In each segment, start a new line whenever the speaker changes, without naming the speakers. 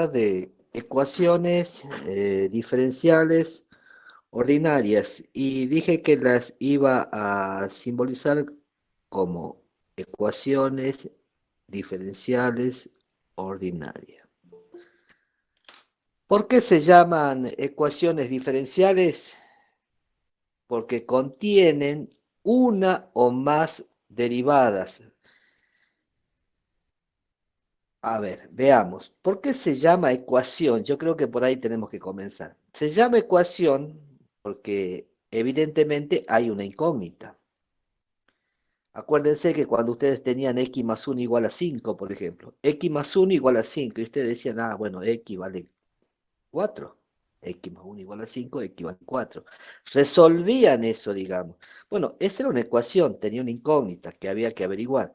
hablar de ecuaciones diferenciales ordinarias y dije que las iba a simbolizar como ecuaciones diferenciales ordinarias. ¿Por qué se llaman ecuaciones diferenciales? Porque contienen una o más derivadas. A ver, veamos. ¿Por qué se llama ecuación? Yo creo que por ahí tenemos que comenzar. Se llama ecuación porque evidentemente hay una incógnita. Acuérdense que cuando ustedes tenían x más 1 igual a 5, por ejemplo, x más 1 igual a 5, y ustedes decían, ah, bueno, x vale 4, x más 1 igual a 5, x vale 4. Resolvían eso, digamos. Bueno, esa era una ecuación, tenía una incógnita que había que averiguar.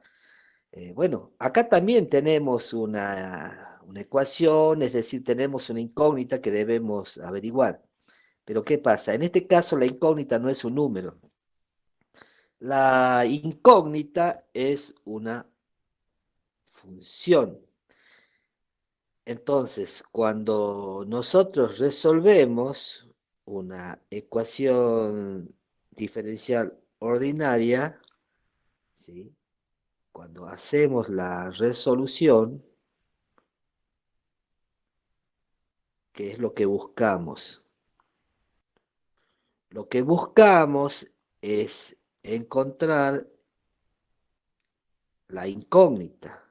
Bueno, acá también tenemos una ecuación, es decir, tenemos una incógnita que debemos averiguar. Pero ¿qué pasa? En este caso la incógnita no es un número. La incógnita es una función. Entonces, cuando nosotros resolvemos una ecuación diferencial ordinaria, ¿sí? Cuando hacemos la resolución, ¿qué es lo que buscamos? Lo que buscamos es encontrar la incógnita.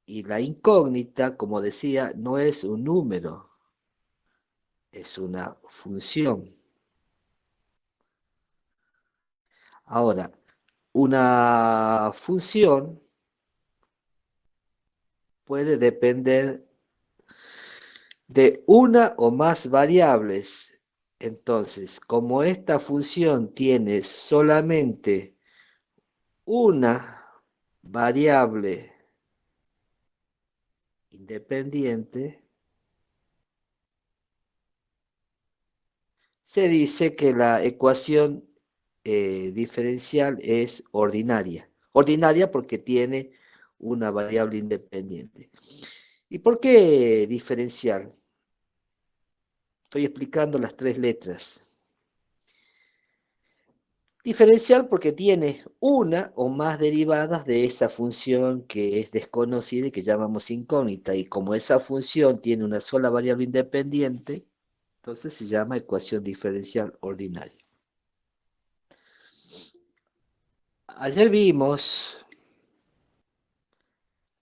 Y la incógnita, como decía, no es un número, es una función. Ahora, una función puede depender de una o más variables. Entonces, como esta función tiene solamente una variable independiente, se dice que la ecuación diferencial es ordinaria. Ordinaria porque tiene una variable independiente. ¿Y por qué diferencial? Estoy explicando las tres letras. Diferencial porque tiene una o más derivadas de esa función que es desconocida y que llamamos incógnita. Y como esa función tiene una sola variable independiente, entonces se llama ecuación diferencial ordinaria. Ayer vimos,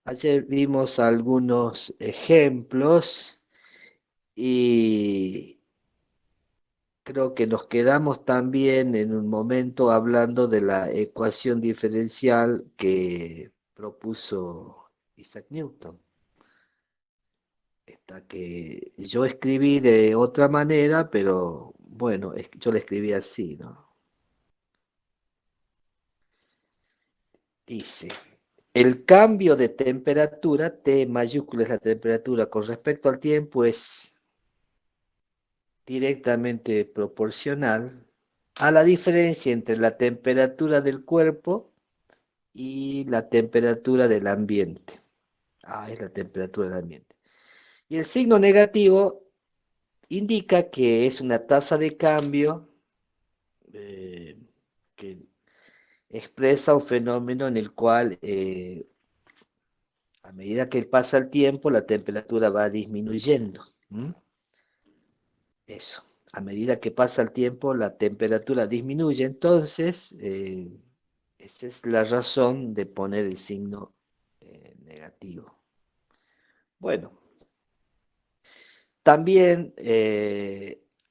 ayer vimos algunos ejemplos y creo que nos quedamos también en un momento hablando de la ecuación diferencial que propuso Isaac Newton. Esta que yo escribí de otra manera, pero bueno, yo la escribí así, ¿no? Dice, el cambio de temperatura, T mayúscula es la temperatura con respecto al tiempo, es directamente proporcional a la diferencia entre la temperatura del cuerpo y la temperatura del ambiente. Ah, es la temperatura del ambiente. Y el signo negativo indica que es una tasa de cambio eh, que expresa un fenómeno en el cual a medida que pasa el tiempo la temperatura va disminuyendo. ¿Mm? Eso. A medida que pasa el tiempo la temperatura disminuye. Entonces, esa es la razón de poner el signo negativo. Bueno, también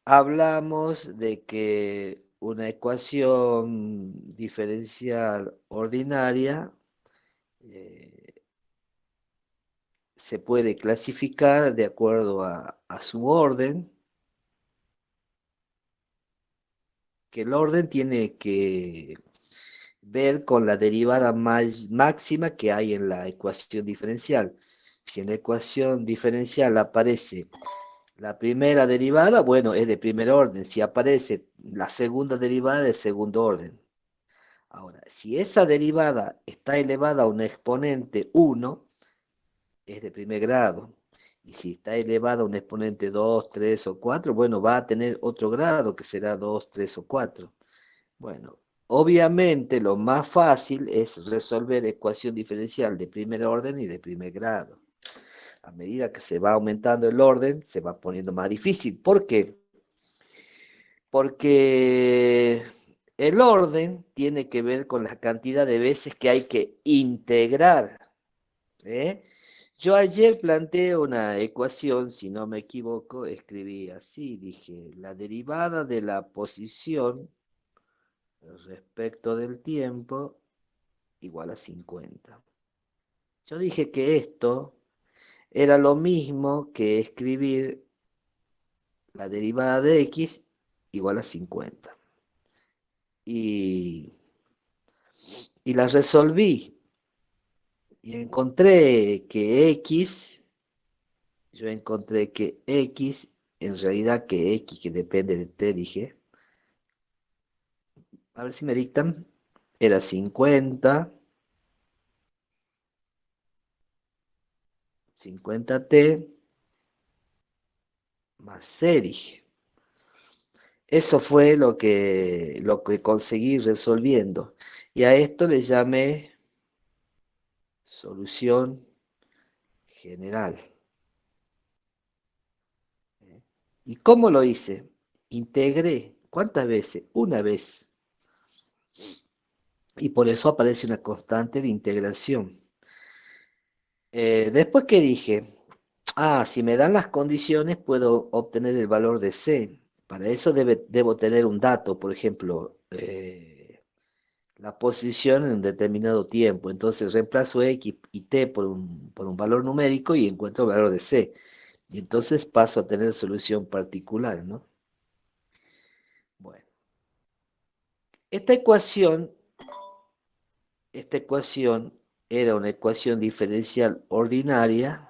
hablamos de que una ecuación diferencial ordinaria eh, se puede clasificar de acuerdo a su orden, que el orden tiene que ver con la derivada máxima que hay en la ecuación diferencial. Si en la ecuación diferencial aparece la primera derivada, bueno, es de primer orden. Si aparece la segunda derivada, de segundo orden. Ahora, si esa derivada está elevada a un exponente 1, es de primer grado. Y si está elevado a un exponente 2, 3 o 4, bueno, va a tener otro grado que será 2, 3 o 4. Bueno, obviamente lo más fácil es resolver ecuación diferencial de primer orden y de primer grado. A medida que se va aumentando el orden, se va poniendo más difícil. ¿Por qué? Porque el orden tiene que ver con la cantidad de veces que hay que integrar. ¿Eh? Yo ayer planteé una ecuación, si no me equivoco, escribí así, dije, la derivada de la posición respecto del tiempo igual a 50. Yo dije que esto era lo mismo que escribir la derivada de x igual a 50. Y, y la resolví y encontré que yo encontré que x, en realidad que x, que depende de t, dije, a ver si me dictan, era 50t más c, dije. Eso fue lo que conseguí resolviendo. Y a esto le llamé solución general. ¿Y cómo lo hice? Integré. ¿Cuántas veces? Una vez. Y por eso aparece una constante de integración. Después que dije, si me dan las condiciones puedo obtener el valor de C. Para eso debo tener un dato, por ejemplo, la posición en un determinado tiempo. Entonces reemplazo X y T por un valor numérico y encuentro el valor de C. Y entonces paso a tener solución particular, ¿no? Bueno, esta ecuación, esta ecuación era una ecuación diferencial ordinaria.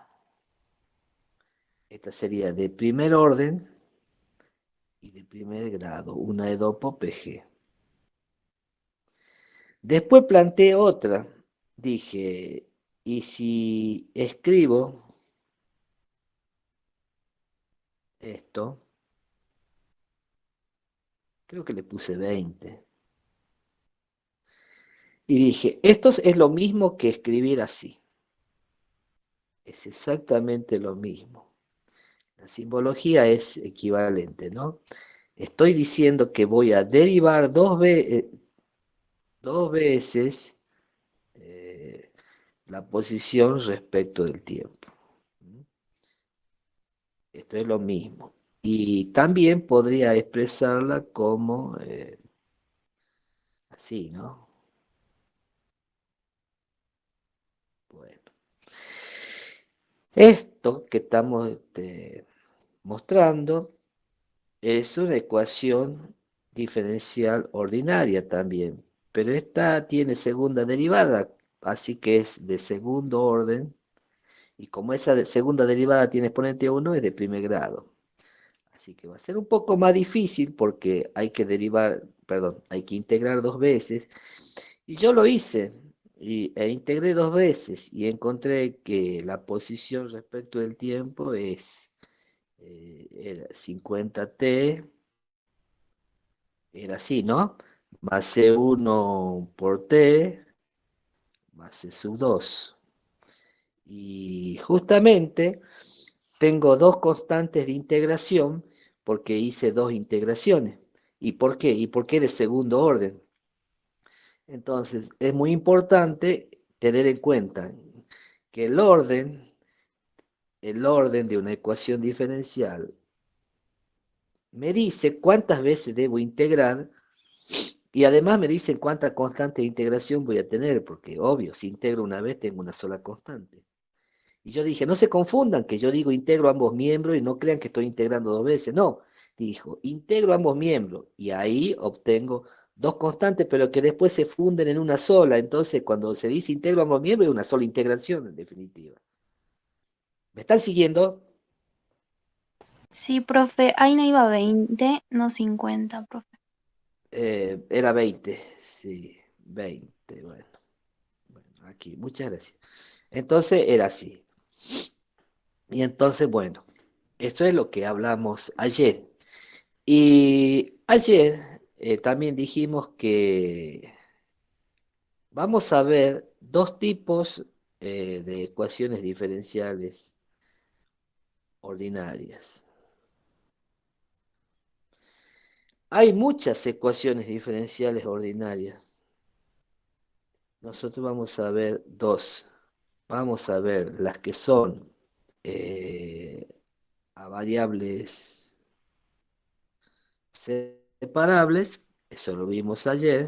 Esta sería de primer orden y de primer grado, una EDOPO PG. Después planteé otra. Dije, ¿y si escribo esto? Creo que le puse 20. Y dije, esto es lo mismo que escribir así. Es exactamente lo mismo. La simbología es equivalente, ¿no? Estoy diciendo que voy a derivar dos veces la posición respecto del tiempo. Esto es lo mismo. Y también podría expresarla como así, ¿no? Bueno. Esto que estamos mostrando es una ecuación diferencial ordinaria también, pero esta tiene segunda derivada, así que es de segundo orden, y como esa segunda derivada tiene exponente 1, es de primer grado. Así que va a ser un poco más difícil porque hay que derivar, perdón, hay que integrar dos veces. Y yo lo hice e integré dos veces y encontré que la posición respecto del tiempo era 50t, era así, ¿no? Más C1 por t, más C sub 2. Y justamente tengo dos constantes de integración porque hice dos integraciones. ¿Y por qué? Y porque de segundo orden. Entonces, es muy importante tener en cuenta que el orden de una ecuación diferencial me dice cuántas veces debo integrar y además me dice cuánta constante de integración voy a tener, porque obvio, si integro una vez tengo una sola constante. Y yo dije, no se confundan que yo digo integro ambos miembros y no crean que estoy integrando dos veces. No, dijo, integro ambos miembros y ahí obtengo dos constantes, pero que después se funden en una sola. Entonces, cuando se dice integro ambos miembros, es una sola integración en definitiva. ¿Me están siguiendo?
Sí, profe, ahí no iba 20, no 50, profe.
Era 20, sí, 20, bueno, aquí, muchas gracias. Entonces era así. Y entonces, bueno, esto es lo que hablamos ayer. Y ayer también dijimos que vamos a ver dos tipos de ecuaciones diferenciales ordinarias. Hay muchas ecuaciones diferenciales ordinarias. Nosotros vamos a ver dos. Vamos a ver las que son eh, a variables separables, eso lo vimos ayer,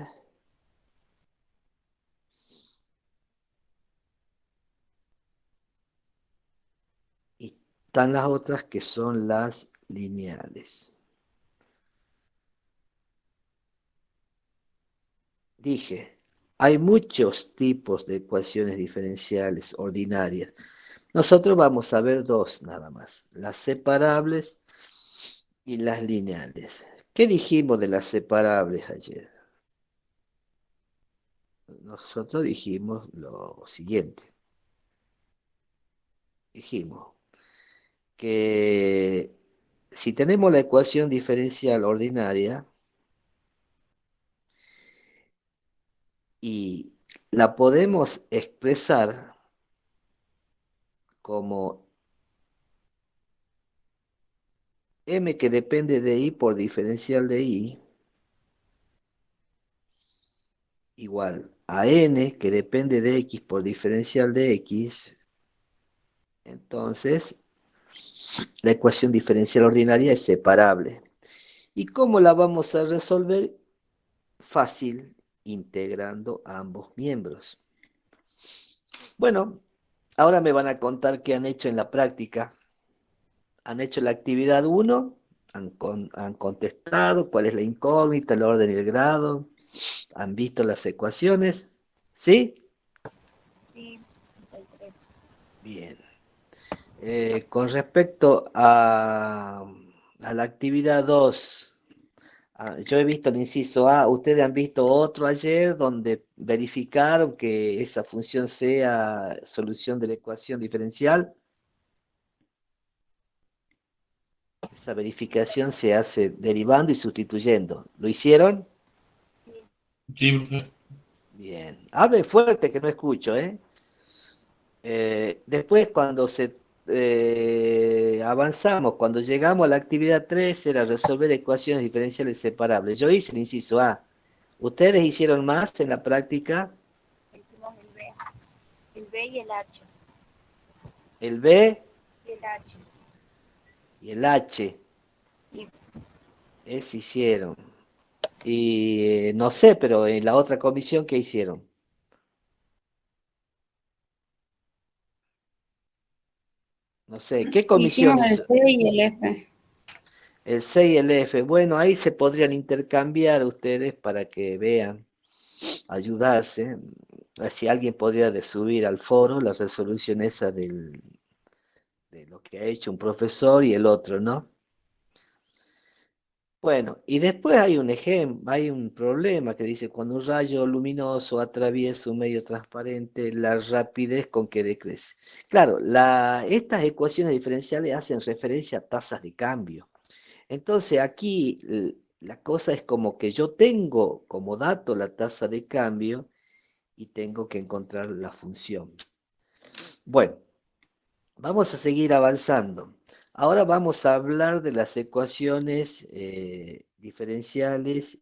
y están las otras que son las lineales. Dije, hay muchos tipos de ecuaciones diferenciales ordinarias. Nosotros vamos a ver dos nada más, las separables y las lineales. ¿Qué dijimos de las separables ayer? Nosotros dijimos lo siguiente. Dijimos que si tenemos la ecuación diferencial ordinaria y la podemos expresar como m que depende de y por diferencial de y, igual a n que depende de x por diferencial de x, entonces la ecuación diferencial ordinaria es separable. ¿Y cómo la vamos a resolver? Fácil, integrando ambos miembros. Bueno, ahora me van a contar qué han hecho en la práctica. Han hecho la actividad 1, han contestado cuál es la incógnita, el orden y el grado, han visto las ecuaciones, ¿sí?
Sí, 33.
Bien. Con respecto a la actividad 2, yo he visto el inciso A, ustedes han visto otro ayer donde verificaron que esa función sea solución de la ecuación diferencial. Esa verificación se hace derivando y sustituyendo. ¿Lo hicieron?
Sí, profe.
Bien. Hable fuerte que no escucho, ¿eh? Después cuando avanzamos, cuando llegamos a la actividad 3 era resolver ecuaciones diferenciales separables. Yo hice el inciso A. ¿Ustedes hicieron más en la práctica?
Hicimos el B y el H.
El B
Y el H.
y el H.
Y
Ese hicieron. Y no sé, pero en la otra comisión, ¿qué hicieron? No sé, ¿qué comisión
Hicimos el
hizo?
C y el F.
El C y el F. Bueno, ahí se podrían intercambiar ustedes para que vean, ayudarse. Si alguien podría subir al foro la resolución esa de lo que ha hecho un profesor y el otro, ¿no? Bueno, y después hay un ejemplo, hay un problema que dice, cuando un rayo luminoso atraviesa un medio transparente, la rapidez con que decrece. Claro, estas ecuaciones diferenciales hacen referencia a tasas de cambio. Entonces aquí la cosa es como que yo tengo como dato la tasa de cambio y tengo que encontrar la función. Bueno, vamos a seguir avanzando. Ahora vamos a hablar de las ecuaciones diferenciales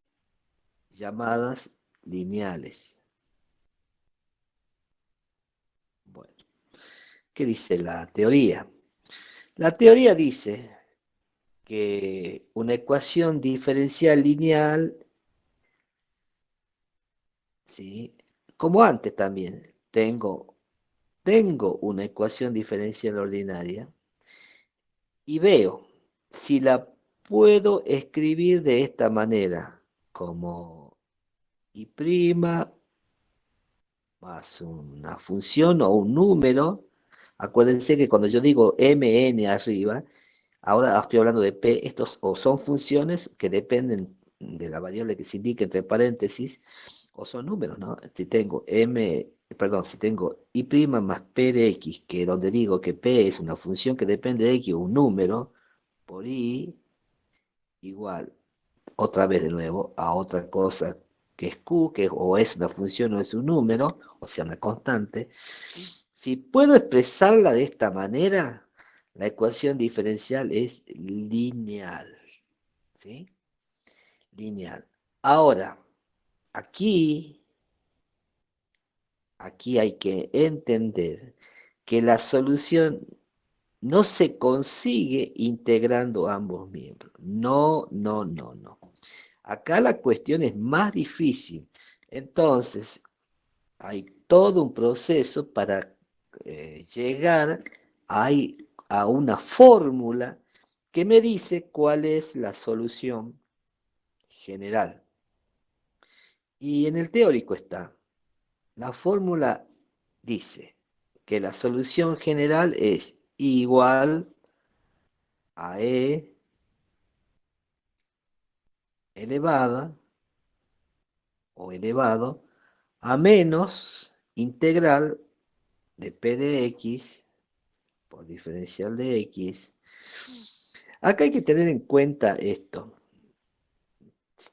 llamadas lineales. Bueno, ¿qué dice la teoría? La teoría dice que una ecuación diferencial lineal, ¿sí? Como antes también, tengo una ecuación diferencial ordinaria y veo si la puedo escribir de esta manera, como y' más una función o un número. Acuérdense que cuando yo digo mn arriba, ahora estoy hablando de p, estos o son funciones que dependen de la variable que se indica entre paréntesis, o son números, ¿no? Si tengo m, perdón, si tengo y' más p de x, que donde digo que p es una función que depende de x, un número, por y igual, otra vez de nuevo, a otra cosa que es q, que o es una función o es un número, o sea, una constante. Si puedo expresarla de esta manera, la ecuación diferencial es lineal. ¿Sí? Lineal. Ahora, aquí hay que entender que la solución no se consigue integrando ambos miembros. No, no, no, no. Acá la cuestión es más difícil. Entonces, hay todo un proceso para llegar a una fórmula que me dice cuál es la solución general. Y en el teórico está. La fórmula dice que la solución general es igual a e elevada o elevado a menos integral de p de x por diferencial de x. Acá hay que tener en cuenta esto.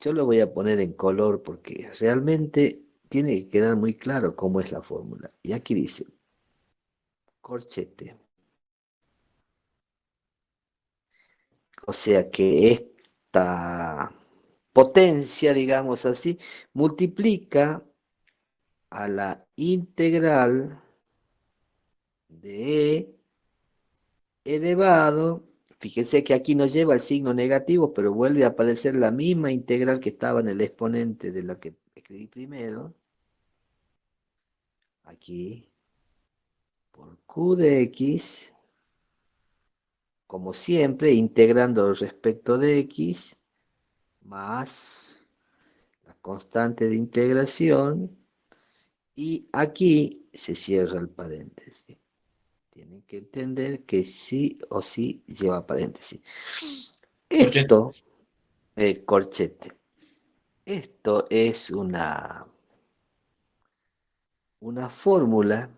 Yo lo voy a poner en color porque realmente tiene que quedar muy claro cómo es la fórmula. Y aquí dice, corchete. O sea que esta potencia, digamos así, multiplica a la integral de e elevado, fíjense que aquí nos lleva el signo negativo, pero vuelve a aparecer la misma integral que estaba en el exponente de la que escribí primero, aquí, por q de x, como siempre, integrando respecto de x, más la constante de integración, y aquí se cierra el paréntesis. Tienen que entender que sí o sí lleva paréntesis.
Corchete.
Esto, corchete, esto es una fórmula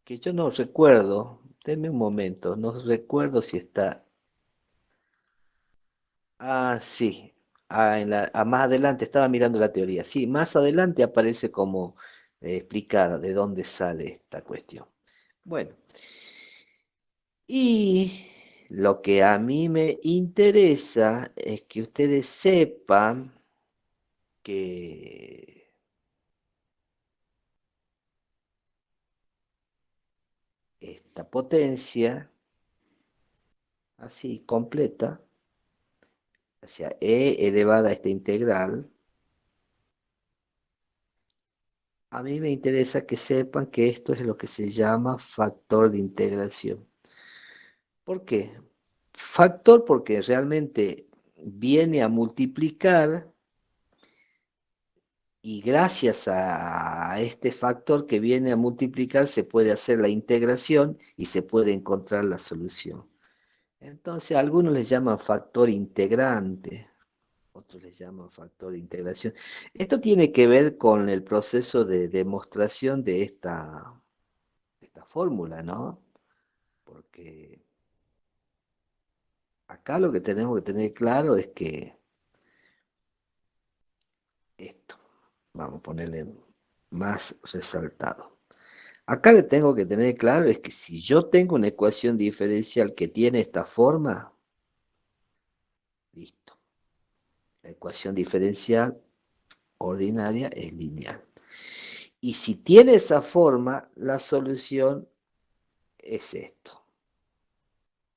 que yo no recuerdo, denme un momento, no recuerdo si está. Ah, sí, más adelante estaba mirando la teoría. Sí, más adelante aparece como explicada de dónde sale esta cuestión. Bueno, y lo que a mí me interesa es que ustedes sepan que esta potencia, así completa, o sea, e elevada a esta integral, a mí me interesa que sepan que esto es lo que se llama factor de integración. ¿Por qué? Factor porque realmente viene a multiplicar y gracias a este factor que viene a multiplicar se puede hacer la integración y se puede encontrar la solución. Entonces algunos les llaman factor integrante, otros les llaman factor de integración. Esto tiene que ver con el proceso de demostración de esta fórmula, ¿no? Porque acá lo que tenemos que tener claro es que esto, vamos a ponerle más resaltado. Acá le tengo que tener claro es que si yo tengo una ecuación diferencial que tiene esta forma, listo. La ecuación diferencial ordinaria es lineal. Y si tiene esa forma, la solución es esto.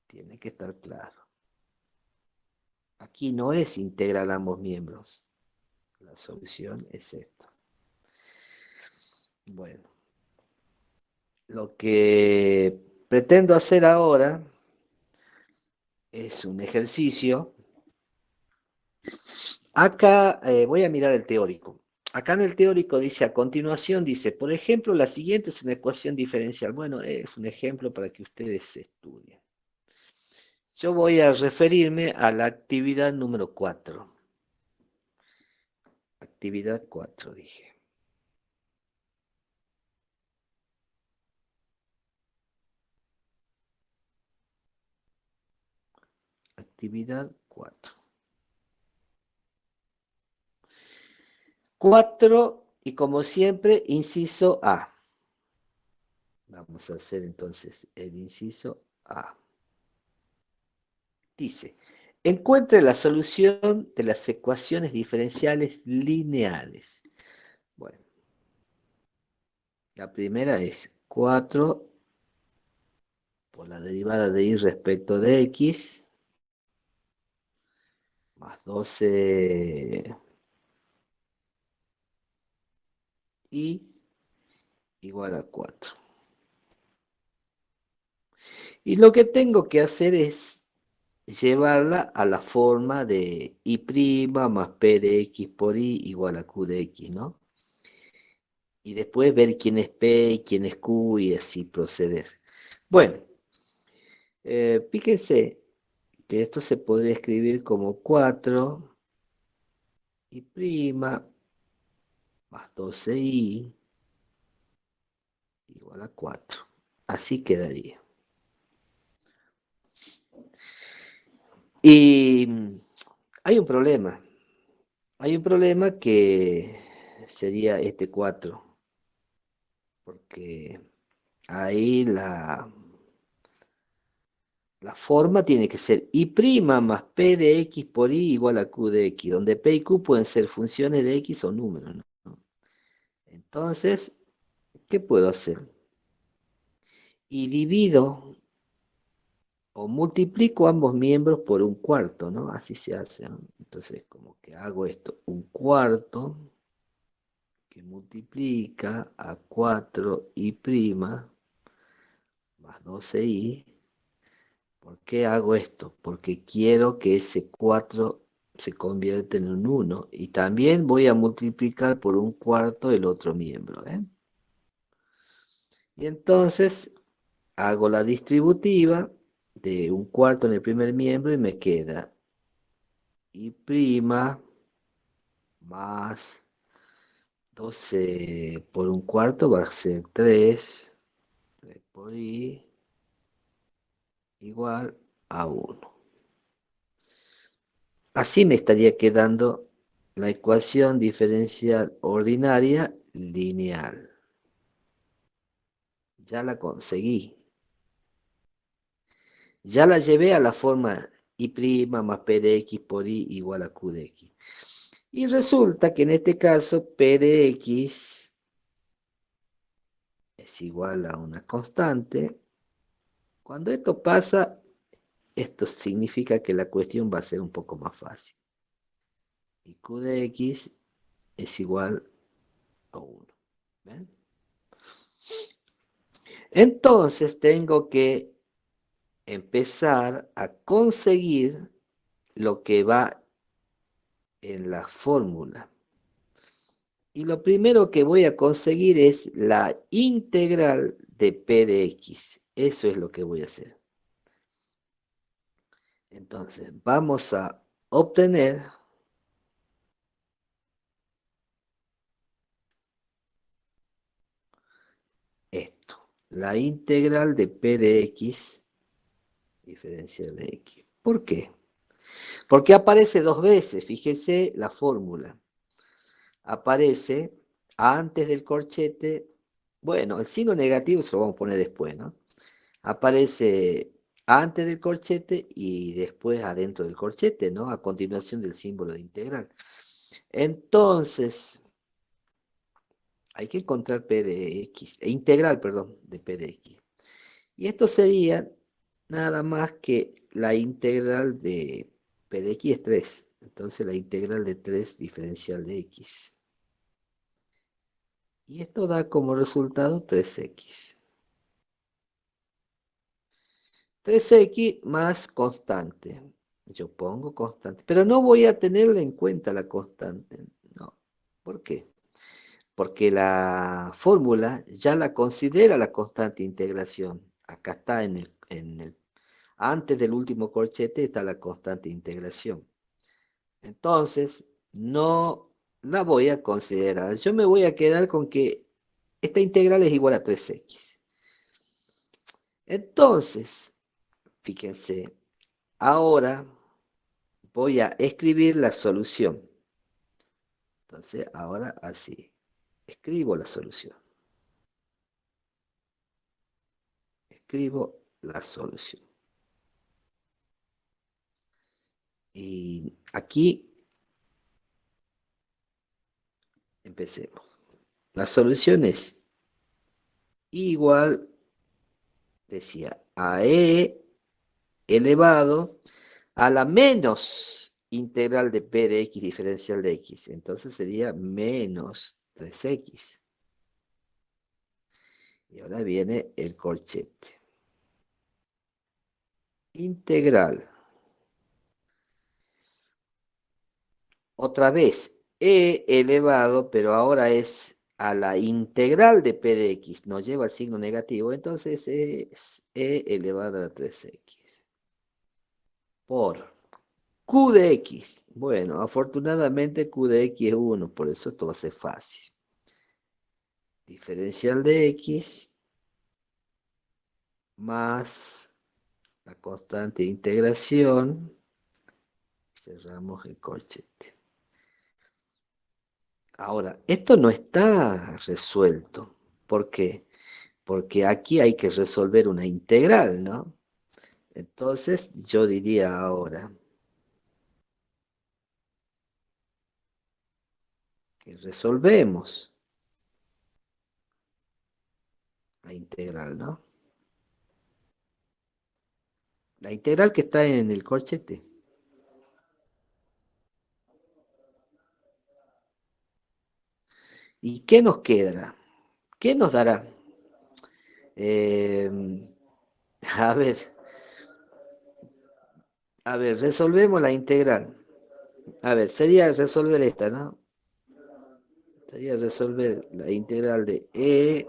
Tiene que estar claro. Aquí no es integral ambos miembros. La solución es esto. Bueno, lo que pretendo hacer ahora es un ejercicio. Acá voy a mirar el teórico. Acá en el teórico dice, a continuación dice, por ejemplo, la siguiente es una ecuación diferencial. Bueno, es un ejemplo para que ustedes estudien. Yo voy a referirme a la actividad número 4. Actividad 4, dije. actividad 4. 4, y como siempre, inciso A. Vamos a hacer entonces el inciso A. Dice, encuentre la solución de las ecuaciones diferenciales lineales. Bueno, la primera es 4 por la derivada de y respecto de x, más 12 y igual a 4. Y lo que tengo que hacer es llevarla a la forma de y' más p de x por y igual a q de x, ¿no? Y después ver quién es p y quién es q y así proceder. Bueno, fíjense que esto se podría escribir como 4 y' más 12y igual a 4. Así quedaría. Y hay un problema. Hay un problema que sería este 4. Porque ahí la forma tiene que ser y' más p de x por y igual a q de x, donde p y q pueden ser funciones de x o números, ¿no? Entonces, ¿qué puedo hacer? Y divido o multiplico ambos miembros por un cuarto, ¿no? Así se hace, ¿no? Entonces, como que hago esto, un cuarto que multiplica a 4y' más 12y. ¿Por qué hago esto? Porque quiero que ese 4 se convierta en un 1. Y también voy a multiplicar por un cuarto el otro miembro, ¿eh? Y entonces hago la distributiva de un cuarto en el primer miembro y me queda y' más 12 por un cuarto va a ser 3 por y igual a 1. Así me estaría quedando la ecuación diferencial ordinaria lineal. Ya la conseguí. Ya la llevé a la forma y' más p de x por y igual a q de x. Y resulta que en este caso p de x es igual a una constante. Cuando esto pasa, esto significa que la cuestión va a ser un poco más fácil. Y q de x es igual a 1. ¿Ven? Entonces tengo que empezar a conseguir lo que va en la fórmula. Y lo primero que voy a conseguir es la integral de p de x. Eso es lo que voy a hacer. Entonces, vamos a obtener esto. La integral de p de x, diferencial de x. ¿Por qué? Porque aparece dos veces. Fíjese la fórmula. Aparece antes del corchete. Bueno, el signo negativo se lo vamos a poner después, ¿no? Aparece antes del corchete y después adentro del corchete, ¿no? A continuación del símbolo de integral. Entonces, hay que encontrar p de x, integral, perdón, de p de x. Y esto sería nada más que la integral de p de x es 3. Entonces la integral de 3 diferencial de x. Y esto da como resultado 3x. 3x más constante. Yo pongo constante, pero no voy a tenerla en cuenta la constante. No. ¿Por qué? Porque la fórmula ya la considera la constante integración. Acá está antes del último corchete está la constante integración. Entonces, no la voy a considerar. Yo me voy a quedar con que esta integral es igual a 3x. Entonces, fíjense, ahora voy a escribir la solución. Entonces, ahora así. Escribo la solución. Escribo la solución. Y aquí empecemos. La solución es igual, decía, a e elevado a la menos integral de p de x diferencial de x. Entonces sería menos 3x. Y ahora viene el corchete. Integral. Otra vez, e elevado, pero ahora es a la integral de p de x. No lleva el signo negativo, entonces es e elevado a 3x. Por q de x. Bueno, afortunadamente q de x es 1, por eso esto va a ser fácil. Diferencial de x más la constante de integración. Cerramos el corchete. Ahora, esto no está resuelto. ¿Por qué? Porque aquí hay que resolver una integral, ¿no? Entonces, yo diría ahora que resolvemos la integral, ¿no? La integral que está en el corchete. ¿Y qué nos quedará? ¿Qué nos dará? Eh, a a ver, resolvemos la integral. A ver, sería resolver esta, ¿no? Sería resolver la integral de e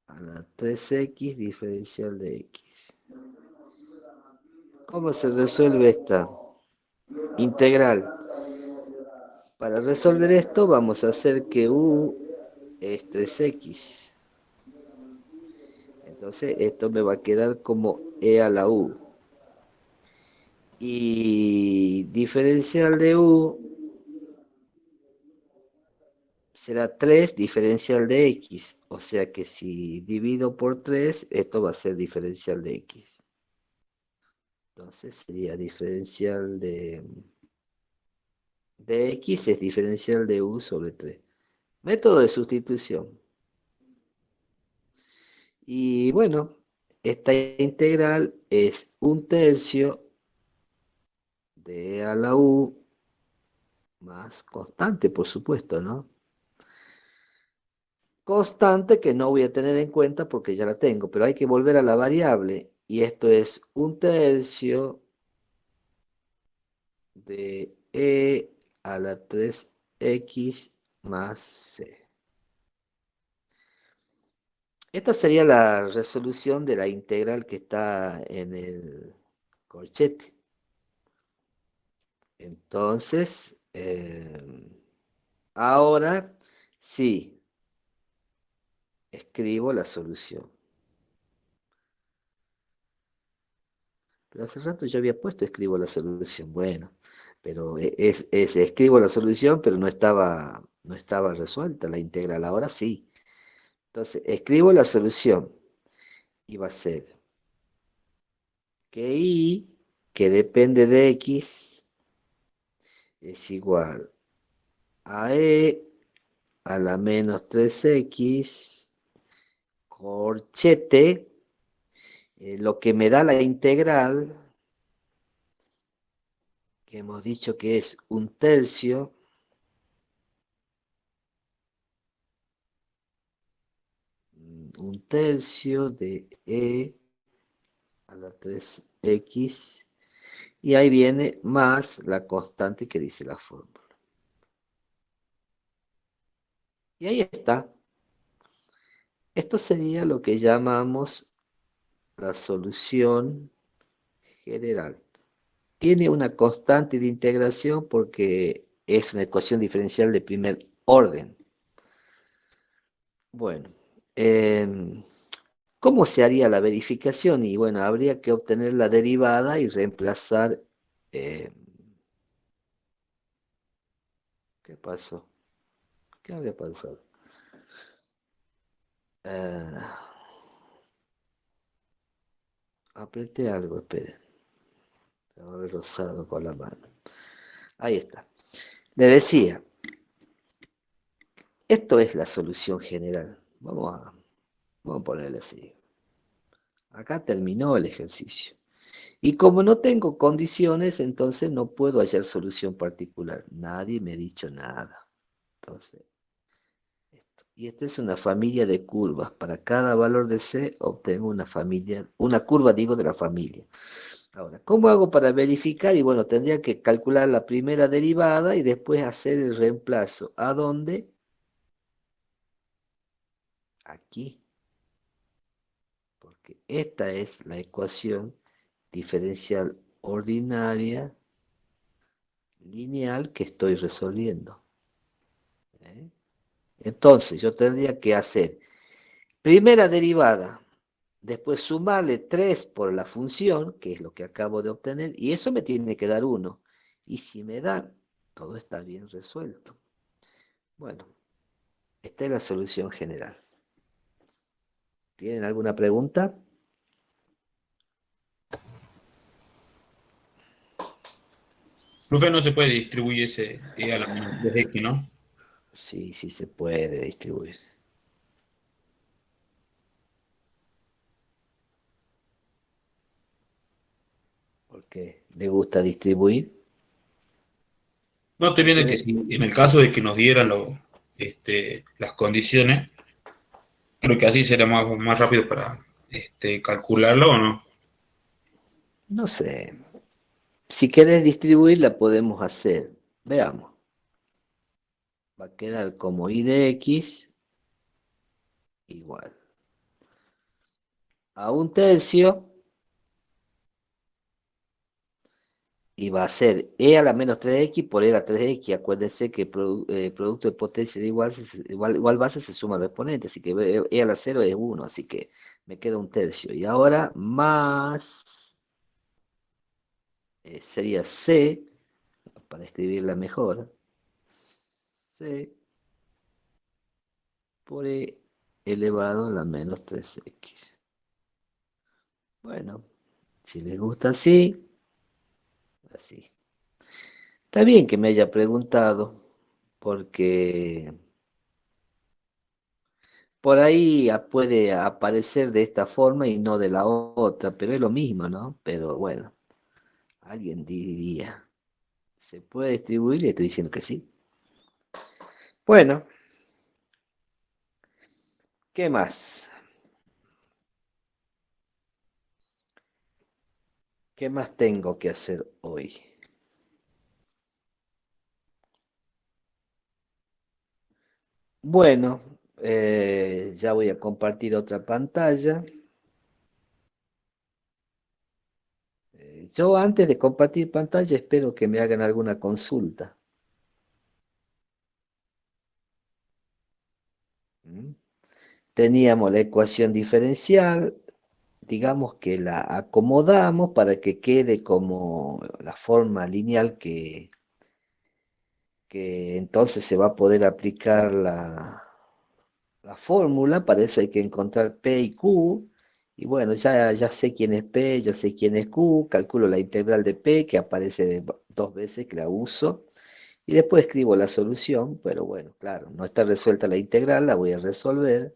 a la 3x diferencial de x. ¿Cómo se resuelve esta integral? Para resolver esto vamos a hacer que u es 3x. Entonces esto me va a quedar como e a la u. Y diferencial de u será 3 diferencial de x. O sea que si divido por 3, esto va a ser diferencial de x. Entonces sería diferencial de x es diferencial de u sobre 3. Método de sustitución. Y bueno, esta integral es 1/3 de e a la u más constante, por supuesto, ¿no? Constante que no voy a tener en cuenta porque ya la tengo, pero hay que volver a la variable. Y esto es 1/3 de e a la 3x más c. Esta sería la resolución de la integral que está en el corchete. Entonces, ahora sí, escribo la solución. Pero hace rato yo había puesto escribo la solución. Bueno, pero escribo la solución, pero no estaba resuelta la integral. Ahora sí. Entonces, escribo la solución y va a ser que y, que depende de x, es igual a e a la menos 3x corchete, lo que me da la integral, que hemos dicho que es 1/3 de e a la 3x, y ahí viene más la constante que dice la fórmula. Y ahí está. Esto sería lo que llamamos la solución general. Tiene una constante de integración porque es una ecuación diferencial de primer orden. Bueno, ¿cómo se haría la verificación? Y bueno, habría que obtener la derivada y reemplazar Eh, ¿Qué pasó? ¿Qué había pasado? Ah, apreté algo, espere. Estaba rosado con la mano. Ahí está. Le decía, esto es la solución general. Vamos a ponerle así. Acá terminó el ejercicio. Y como no tengo condiciones, entonces no puedo hallar solución particular. Nadie me ha dicho nada. Entonces, esto. Y esta es una familia de curvas. Para cada valor de C obtengo una curva, digo, de la familia. Ahora, ¿cómo hago para verificar? Y bueno, tendría que calcular la primera derivada y después hacer el reemplazo. ¿A dónde? Aquí. Porque esta es la ecuación diferencial ordinaria lineal que estoy resolviendo. ¿Eh? Entonces, yo tendría que hacer primera derivada, después sumarle 3 por la función, que es lo que acabo de obtener, y eso me tiene que dar 1. Y si me da, todo está bien resuelto. Bueno, esta es la solución general. ¿Tienen alguna pregunta?
Profe, no se puede distribuir ese E a la menos 3X, ¿no?
Sí, sí se puede distribuir. Porque le gusta distribuir.
No, estoy viendo que
Porque,
si en el caso de que nos dieran las condiciones, creo que así será más rápido para calcularlo o no.
no sé, si querés distribuir la podemos hacer. Veamos. Va a quedar como I de X igual a 1/3 y va a ser E a la menos 3X por E a la 3X. Acuérdense que producto de potencia de igual base se suma al exponente, así que E a la 0 es 1, así que me queda 1/3. Y ahora más sería C, para escribirla mejor, C por E elevado a la menos 3X. Bueno, si les gusta así, así. Está bien que me haya preguntado, porque por ahí puede aparecer de esta forma y no de la otra, pero es lo mismo, ¿no? Pero bueno, alguien diría, ¿se puede distribuir? Y estoy diciendo que sí. Bueno, ¿qué más? ¿Qué más tengo que hacer hoy? Bueno, ya voy a compartir otra pantalla. Yo antes de compartir pantalla espero que me hagan alguna consulta. ¿Mm? Teníamos la ecuación diferencial, digamos que la acomodamos para que quede como la forma lineal que entonces se va a poder aplicar la fórmula. Para eso hay que encontrar P y Q. Y bueno, ya sé quién es P, ya sé quién es Q, calculo la integral de P que aparece 2 veces, que la uso. Y después escribo la solución, pero bueno, claro, no está resuelta la integral, la voy a resolver.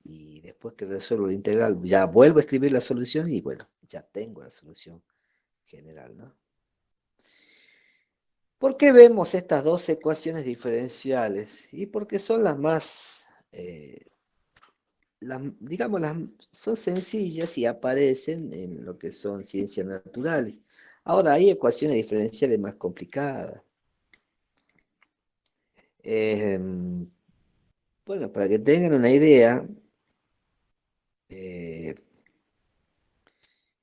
Y después que resuelvo la integral, ya vuelvo a escribir la solución y bueno, ya tengo la solución general, ¿no? ¿Por qué vemos estas dos ecuaciones diferenciales? Y porque son las más, digamos, son sencillas y aparecen en lo que son ciencias naturales. Ahora, hay ecuaciones diferenciales más complicadas. Em, bueno, para que tengan una idea, eh,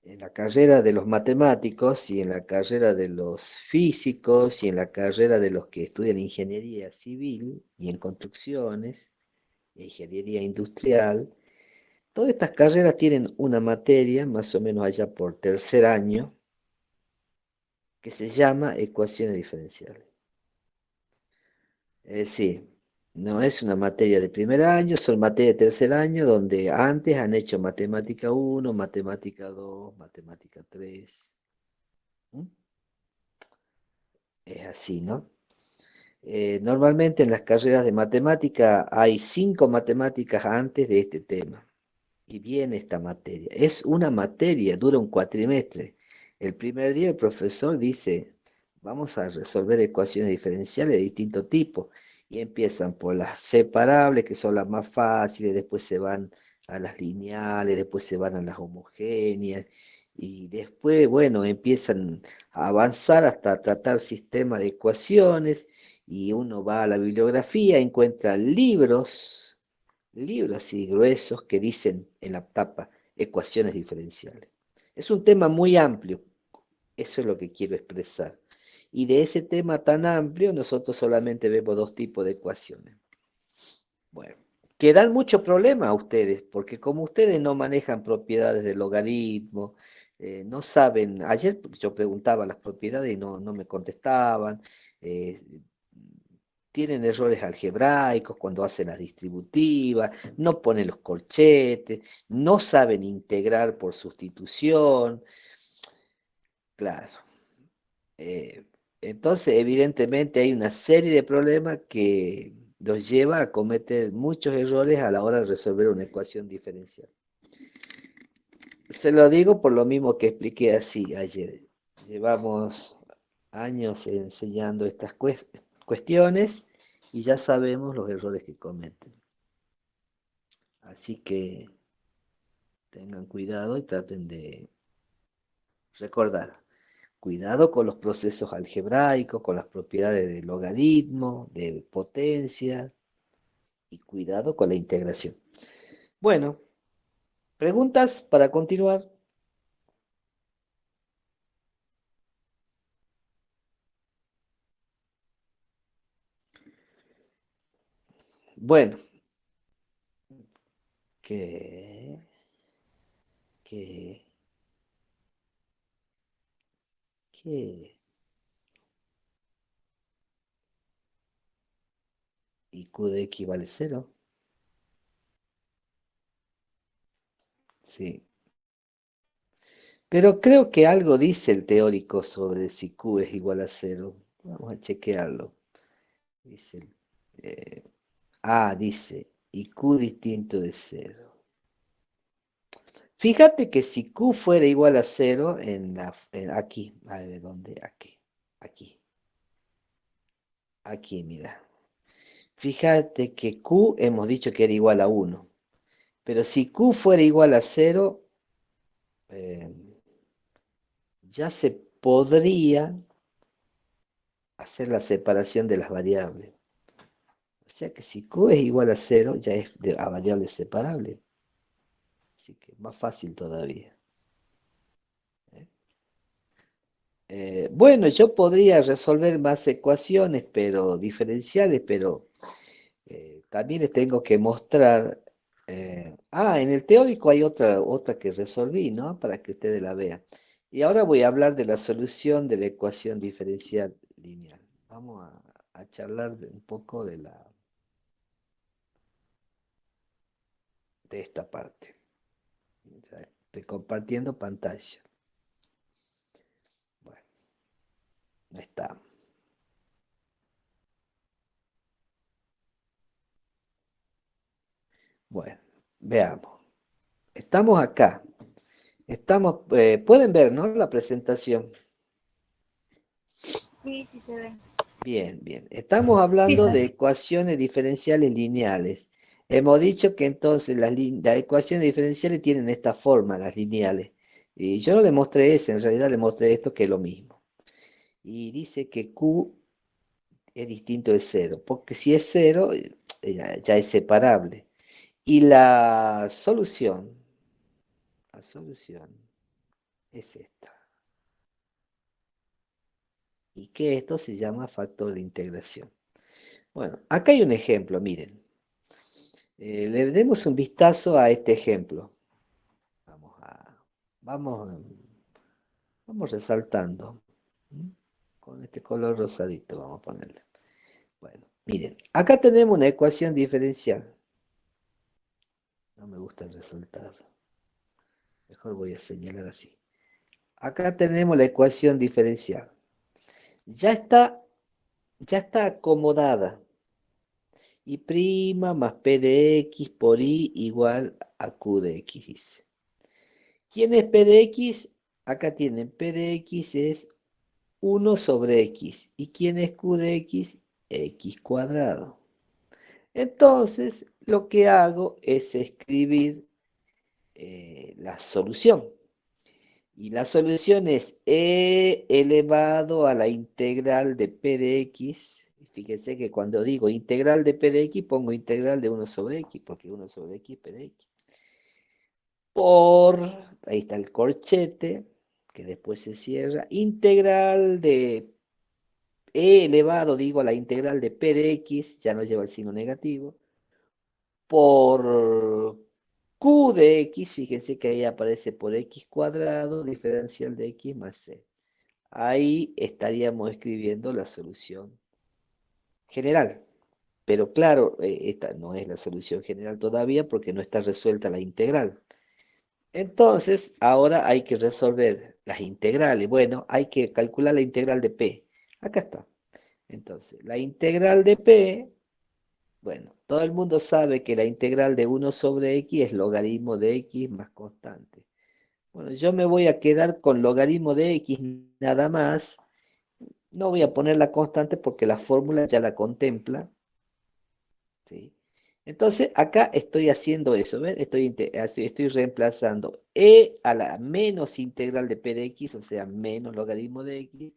en la carrera de los matemáticos y en la carrera de los físicos y en la carrera de los que estudian ingeniería civil y en construcciones, e ingeniería industrial, todas estas carreras tienen una materia, más o menos allá por tercer año, que se llama ecuaciones diferenciales. Es decir, no es una materia de primer año, son materias de tercer año, donde antes han hecho matemática 1, matemática 2, matemática 3. ¿Mm? Es así, ¿no? Normalmente en las carreras de matemática hay 5 matemáticas antes de este tema. Y viene esta materia. Es una materia, dura un cuatrimestre. El primer día el profesor dice, vamos a resolver ecuaciones diferenciales de distinto tipo. Y empiezan por las separables, que son las más fáciles, después se van a las lineales, después se van a las homogéneas, y después, bueno, empiezan a avanzar hasta tratar sistemas de ecuaciones, y uno va a la bibliografía, encuentra libros así gruesos que dicen en la tapa ecuaciones diferenciales. Es un tema muy amplio, eso es lo que quiero expresar. Y de ese tema tan amplio nosotros solamente vemos 2 tipos de ecuaciones. Bueno, que dan mucho problema a ustedes, porque como ustedes no manejan propiedades del logaritmo, no saben, ayer yo preguntaba las propiedades y no me contestaban, eh, tienen errores algebraicos cuando hacen las distributivas, no ponen los corchetes, no saben integrar por sustitución. Claro. eh, entonces, evidentemente hay una serie de problemas que los lleva a cometer muchos errores a la hora de resolver una ecuación diferencial. Se lo digo por lo mismo que expliqué así ayer. Llevamos años enseñando estas cuestiones y ya sabemos los errores que cometen. Así que tengan cuidado y traten de recordar. Cuidado con los procesos algebraicos, con las propiedades de logaritmo, de potencia, y cuidado con la integración. Bueno, ¿preguntas para continuar? Bueno, ¿qué? ¿Qué? ¿Qué? ¿Y Q de X vale 0? Sí. Pero creo que algo dice el teórico sobre si Q es igual a 0. Vamos a chequearlo. Dice, eh, dice, y Q distinto de 0. Fíjate que si Q fuera igual a 0 aquí, a ver, ¿dónde? Aquí, mira. Fíjate que Q hemos dicho que era igual a 1. Pero si Q fuera igual a 0, eh, ya se podría hacer la separación de las variables. O sea que si Q es igual a 0, ya es a variables separables. Así que más fácil todavía. Bueno, yo podría resolver más ecuaciones, pero diferenciales, pero también les tengo que mostrar. En el teórico hay otra que resolví, ¿no? Para que ustedes la vean. Y ahora voy a hablar de la solución de la ecuación diferencial lineal. Vamos a charlar un poco de esta parte. Ya estoy compartiendo pantalla. Bueno, ahí está. Bueno, veamos. Estamos acá. Pueden ver, ¿no? La presentación.
Sí, sí se ve.
Bien, bien. Estamos
Sí,
hablando de
sabe.
ecuaciones diferenciales lineales. Hemos dicho que entonces las ecuaciones diferenciales tienen esta forma, las lineales. Y yo no le mostré esa, en realidad le mostré esto que es lo mismo. Y dice que Q es distinto de 0, porque si es 0, ya es separable. Y la solución es esta. Y que esto se llama factor de integración. Bueno, acá hay un ejemplo, miren. Le demos un vistazo a este ejemplo. Vamos, vamos resaltando. ¿Mm? Con este color rosadito vamos a ponerle. Bueno, miren, acá tenemos una ecuación diferencial. No me gusta el resultado. Mejor voy a señalar así. Acá tenemos la ecuación diferencial. Ya está acomodada. Y' más P de X por Y igual a Q de X, dice. ¿Quién es P de X? Acá tienen P de X es 1 sobre X. ¿Y quién es Q de X? X cuadrado. Entonces, lo que hago es escribir la solución. Y la solución es e elevado a la integral de P de X. Fíjense que cuando digo integral de P de X, pongo integral de 1 sobre X, porque 1 sobre X es P de X. Ahí está el corchete, que después se cierra, integral de e elevado, digo, a la integral de P de X, ya no lleva el signo negativo, por Q de X, fíjense que ahí aparece por X cuadrado, diferencial de X más C. Ahí estaríamos escribiendo la solución general. Pero claro, esta no es la solución general todavía porque no está resuelta la integral. Entonces, ahora hay que resolver las integrales. Bueno, hay que calcular la integral de P. Acá está. Entonces, la integral de P, bueno, todo el mundo sabe que la integral de 1 sobre X es logaritmo de X más constante. Bueno, yo me voy a quedar con logaritmo de X nada más. No voy a poner la constante porque la fórmula ya la contempla. ¿Sí? Entonces, acá estoy haciendo eso, ¿ven? Estoy reemplazando e a la menos integral de P de X, o sea, menos logaritmo de X,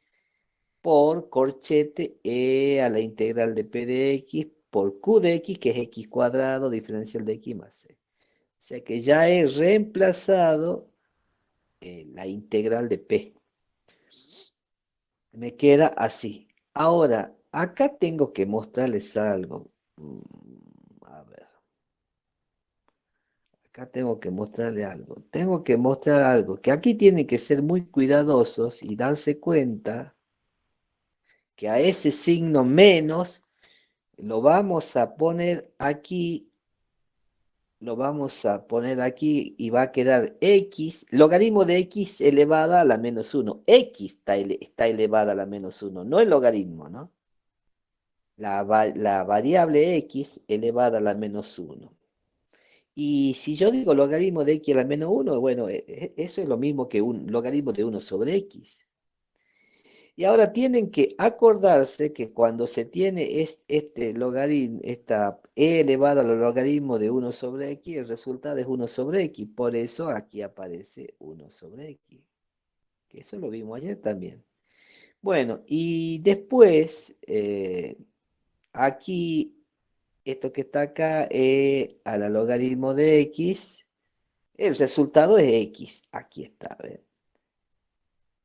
por corchete e a la integral de P de X por Q de X, que es X cuadrado diferencial de X más C. O sea que ya he reemplazado la integral de P. Me queda así. Ahora, acá tengo que mostrarles algo. A ver. Acá tengo que mostrarle algo. Tengo que mostrar algo. Que aquí tienen que ser muy cuidadosos y darse cuenta que a ese signo menos lo vamos a poner aquí. Lo vamos a poner aquí y va a quedar X, logaritmo de X elevada a la menos 1. X está elevada a la menos 1, no el logaritmo, ¿no? La variable X elevada a la menos 1. Y si yo digo logaritmo de X a la menos 1, bueno, eso es lo mismo que un logaritmo de 1 sobre X. Y ahora tienen que acordarse que cuando se tiene este logaritmo, esta e elevado al logaritmo de 1 sobre X, el resultado es 1 sobre X. Por eso aquí aparece 1 sobre X. Que eso lo vimos ayer también. Bueno, y después, aquí, esto que está acá, a la logaritmo de X, el resultado es X. Aquí está, ¿ven?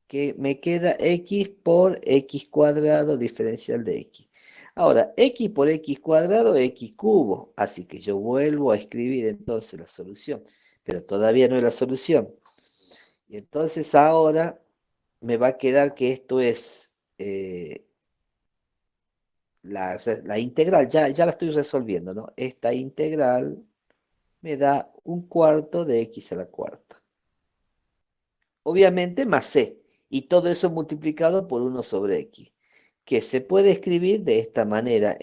Que me queda X por X cuadrado diferencial de X. Ahora, X por X cuadrado es X cubo. Así que yo vuelvo a escribir entonces la solución. Pero todavía no es la solución. Y entonces ahora me va a quedar que esto es la integral. Ya la estoy resolviendo, ¿no? Esta integral me da un cuarto de X a la cuarta. Obviamente más C. Y todo eso multiplicado por 1 sobre X. Que se puede escribir de esta manera.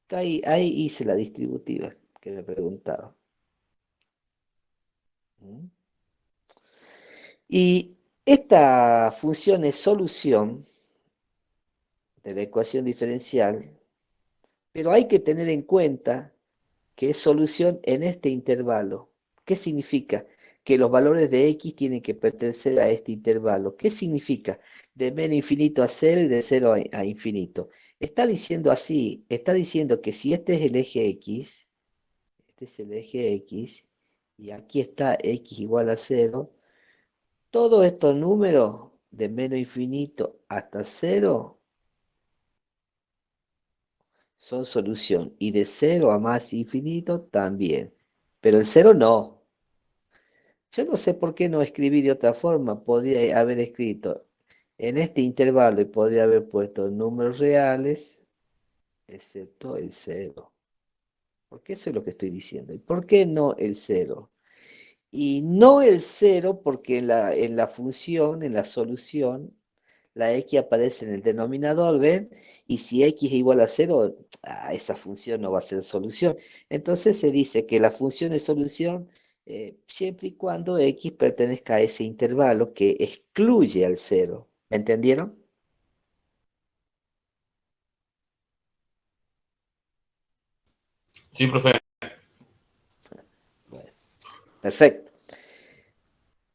Ahí hice la distributiva que me preguntaba. ¿Mm? Y esta función es solución de la ecuación diferencial, pero hay que tener en cuenta que es solución en este intervalo. ¿Qué significa? Que los valores de X tienen que pertenecer a este intervalo. ¿Qué significa? De menos infinito a 0 y de 0 a infinito. Está diciendo así, está diciendo que si este es el eje X, este es el eje X, y aquí está X igual a 0, todos estos números de menos infinito hasta 0 son solución, y de 0 a más infinito también. Pero el 0 no. Yo no sé por qué no escribí de otra forma. Podría haber escrito En este intervalo podría haber puesto números reales, excepto el cero. Porque eso es lo que estoy diciendo. ¿Y por qué no el cero? Y no el cero porque en la función, en la solución, la x aparece en el denominador, ¿ven? Y si x es igual a cero, esa función no va a ser solución. Entonces se dice que la función es solución siempre y cuando x pertenezca a ese intervalo que excluye al cero. ¿Me entendieron?
Sí, profe.
Bueno, perfecto.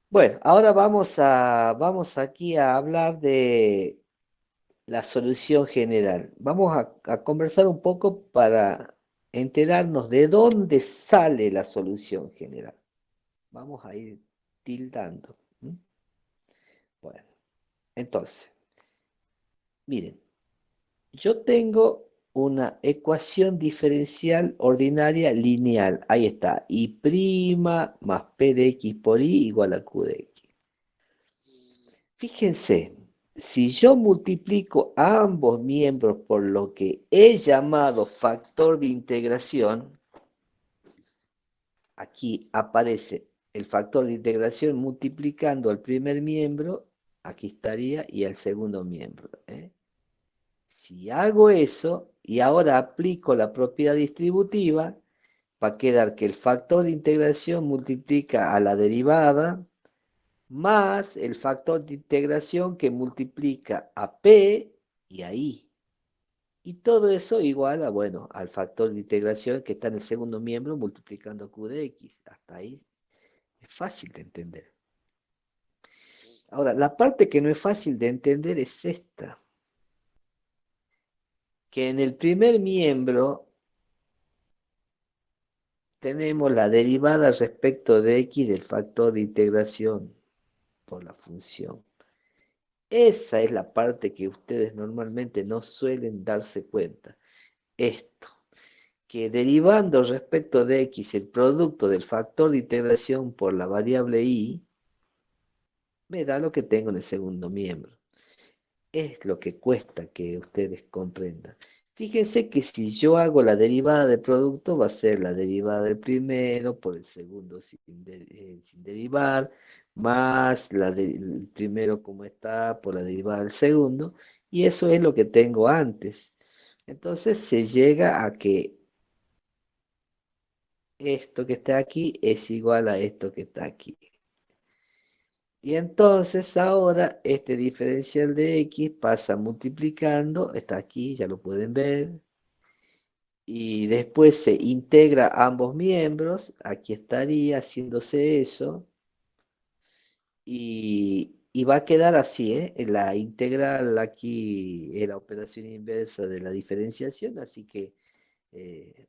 Bueno, ahora vamos aquí a hablar de la solución general. Vamos a conversar un poco para enterarnos de dónde sale la solución general. Vamos a ir tildando. ¿M? Bueno, entonces, miren, yo tengo una ecuación diferencial ordinaria lineal. Ahí está, y' más p de x por y igual a q de x. Fíjense, si yo multiplico a ambos miembros por lo que he llamado factor de integración, aquí aparece el factor de integración multiplicando al primer miembro, aquí estaría, y al segundo miembro. Si hago eso y ahora aplico la propiedad distributiva, va a quedar que el factor de integración multiplica a la derivada más el factor de integración que multiplica a P y a I. Y todo eso igual a, bueno, al factor de integración que está en el segundo miembro multiplicando Q de X. Hasta ahí es fácil de entender. Ahora, la parte que no es fácil de entender es esta. Que en el primer miembro tenemos la derivada respecto de X del factor de integración por la función. Esa es la parte que ustedes normalmente no suelen darse cuenta. Esto, que derivando respecto de x el producto del factor de integración por la variable y, me da lo que tengo en el segundo miembro. Es lo que cuesta que ustedes comprendan. Fíjense que si yo hago la derivada del producto, va a ser la derivada del primero por el segundo sin derivar, más el primero como está por la derivada del segundo, y eso es lo que tengo antes. Entonces se llega a que esto que está aquí es igual a esto que está aquí. Y entonces ahora este diferencial de x pasa multiplicando, está aquí, ya lo pueden ver, y después se integra ambos miembros, aquí estaría haciéndose eso, y va a quedar así, la integral aquí es la operación inversa de la diferenciación, así que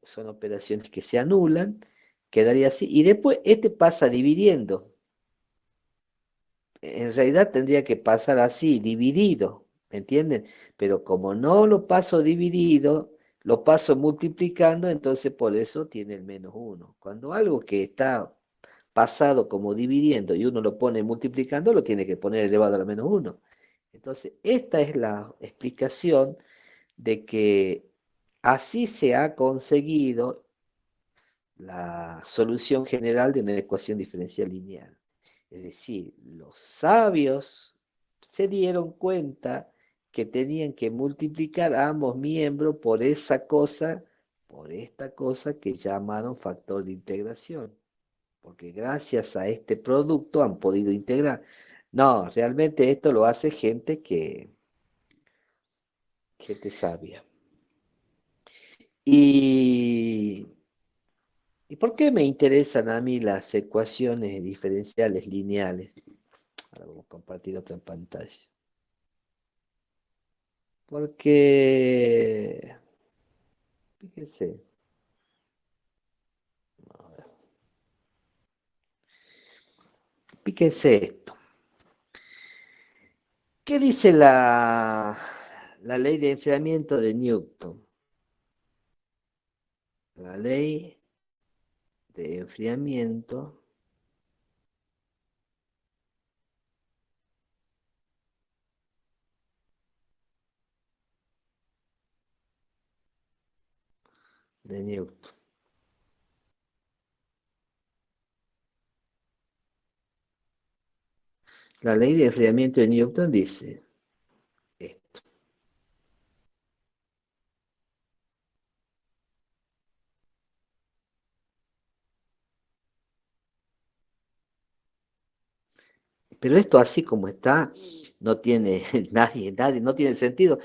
son operaciones que se anulan, quedaría así, y después este pasa dividiendo. En realidad tendría que pasar así, dividido, ¿me entienden? Pero como no lo paso dividido, lo paso multiplicando, entonces por eso tiene el menos 1. Cuando algo que está pasado como dividiendo y uno lo pone multiplicando, lo tiene que poner elevado a la menos 1. Entonces, esta es la explicación de que así se ha conseguido la solución general de una ecuación diferencial lineal. Es decir, los sabios se dieron cuenta que tenían que multiplicar a ambos miembros por esa cosa, por esta cosa que llamaron factor de integración. Porque gracias a este producto han podido integrar. No, realmente esto lo hace gente sabia. Y ¿Y por qué me interesan a mí las ecuaciones diferenciales lineales? Ahora vamos a compartir otra pantalla. Porque, fíjense, a ver, fíjense esto. ¿Qué dice la ley de enfriamiento de Newton? La ley de enfriamiento de Newton. La ley de enfriamiento de Newton dice esto. Pero esto así como está, no tiene nadie, no tiene sentido.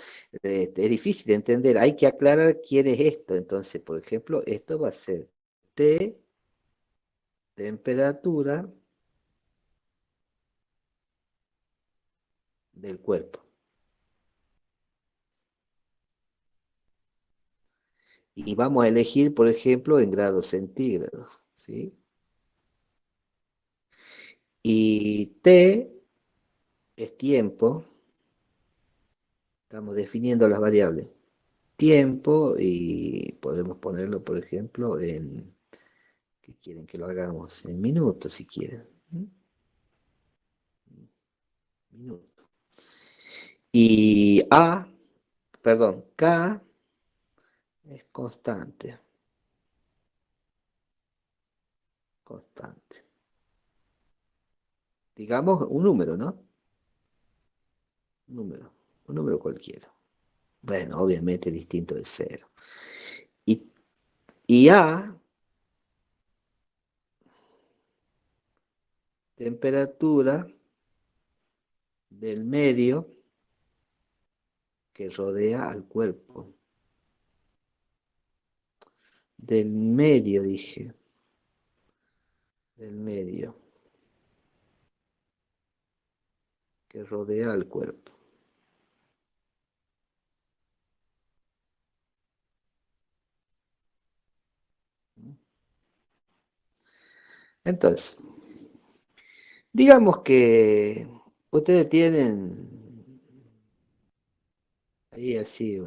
Es difícil de entender. Hay que aclarar quién es esto. Entonces, por ejemplo, esto va a ser T, temperatura del cuerpo. Y vamos a elegir, por ejemplo, en grados centígrados, ¿sí? Y T es tiempo. Estamos definiendo las variables. Tiempo y podemos ponerlo, por ejemplo, en, ¿qué quieren que lo hagamos? En minutos, si quieren. Minutos. Y A, perdón, K es constante. Constante. Digamos un número, ¿no? Un número cualquiera. Bueno, obviamente distinto de cero. Y A, temperatura del medio que rodea al cuerpo. Del medio, dije. Del medio que rodea al cuerpo. Entonces, digamos que ustedes tienen ahí así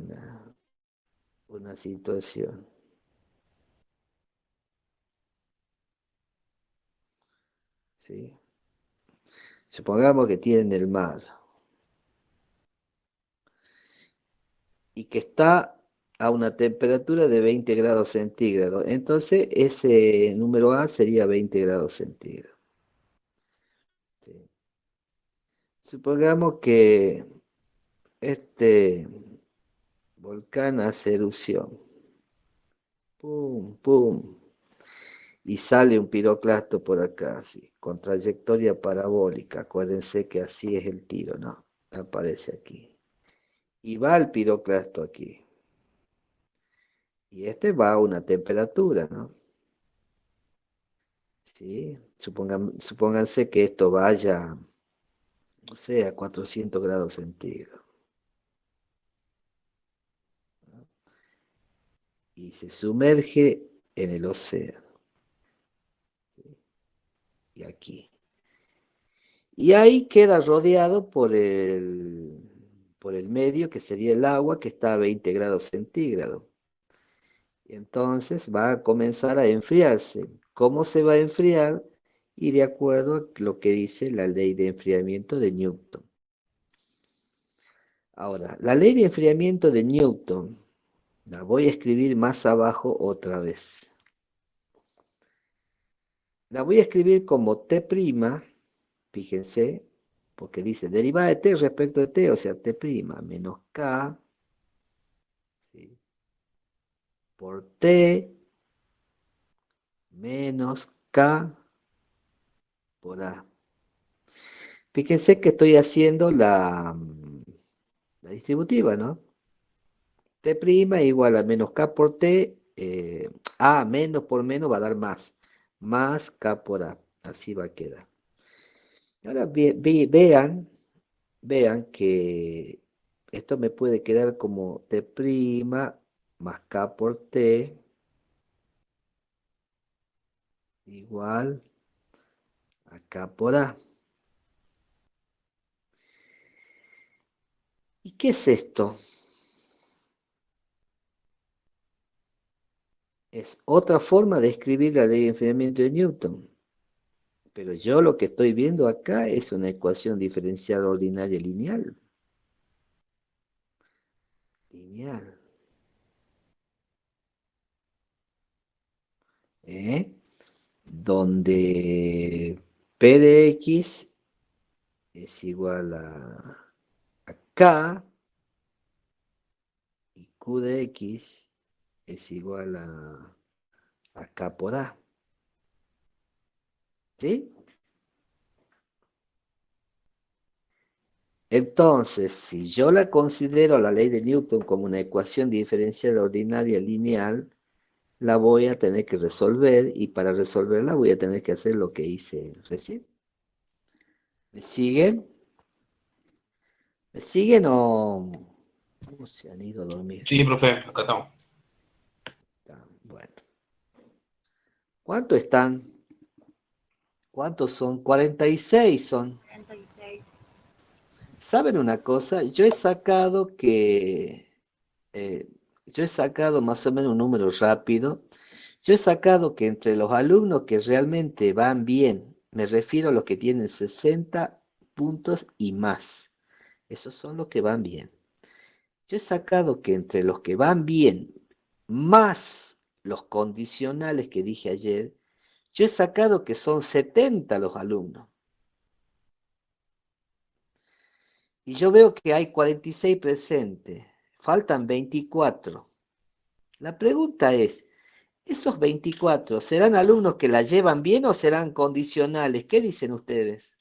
una situación. ¿Sí? Supongamos que tienen el mar y que está a una temperatura de 20 grados centígrados. Entonces, ese número A sería 20 grados centígrados. ¿Sí? Supongamos que este volcán hace erupción. Pum, pum. Y sale un piroclasto por acá, así, con trayectoria parabólica. Acuérdense que así es el tiro, ¿no? Aparece aquí. Y va el piroclasto aquí. Y este va a una temperatura, ¿no? ¿Sí? Supónganse que esto vaya, no sé, a 400 grados centígrados. Y se sumerge en el océano. ¿Sí? Y aquí. Y ahí queda rodeado por el medio, que sería el agua, que está a 20 grados centígrados. Y entonces va a comenzar a enfriarse. ¿Cómo se va a enfriar? Y de acuerdo a lo que dice la ley de enfriamiento de Newton. Ahora, la ley de enfriamiento de Newton, la voy a escribir más abajo otra vez. La voy a escribir como T', fíjense, porque dice derivada de T respecto de T, o sea, T' menos K, ¿sí? Por T menos K por A. Fíjense que estoy haciendo la distributiva, ¿no? T' igual a menos K por T, A menos por menos va a dar más, más K por A, así va a quedar. Ahora vean que esto me puede quedar como T' más K por T igual a K por A. ¿Y qué es esto? Es otra forma de escribir la ley de enfriamiento de Newton. Pero yo lo que estoy viendo acá es una ecuación diferencial ordinaria lineal. Lineal. ¿eh? Donde P de X es igual a K y Q de X es igual a K por A. ¿Sí? Entonces, si yo la considero la ley de Newton como una ecuación diferencial ordinaria lineal, la voy a tener que resolver y para resolverla voy a tener que hacer lo que hice recién. ¿Me siguen? ¿Me siguen o cómo se han ido a dormir?
Sí, profe, acá estamos.
Bueno. ¿Cuántos están? ¿Cuántos son? 46 son.
36.
¿Saben una cosa? Yo he sacado más o menos un número rápido. Yo he sacado que entre los alumnos que realmente van bien, me refiero a los que tienen 60 puntos y más. Esos son los que van bien. Yo he sacado que entre los que van bien, más los condicionales que dije ayer, yo he sacado que son 70 los alumnos. Y yo veo que hay 46 presentes. Faltan 24. La pregunta es, ¿esos 24 serán alumnos que la llevan bien o serán condicionales? ¿Qué dicen ustedes?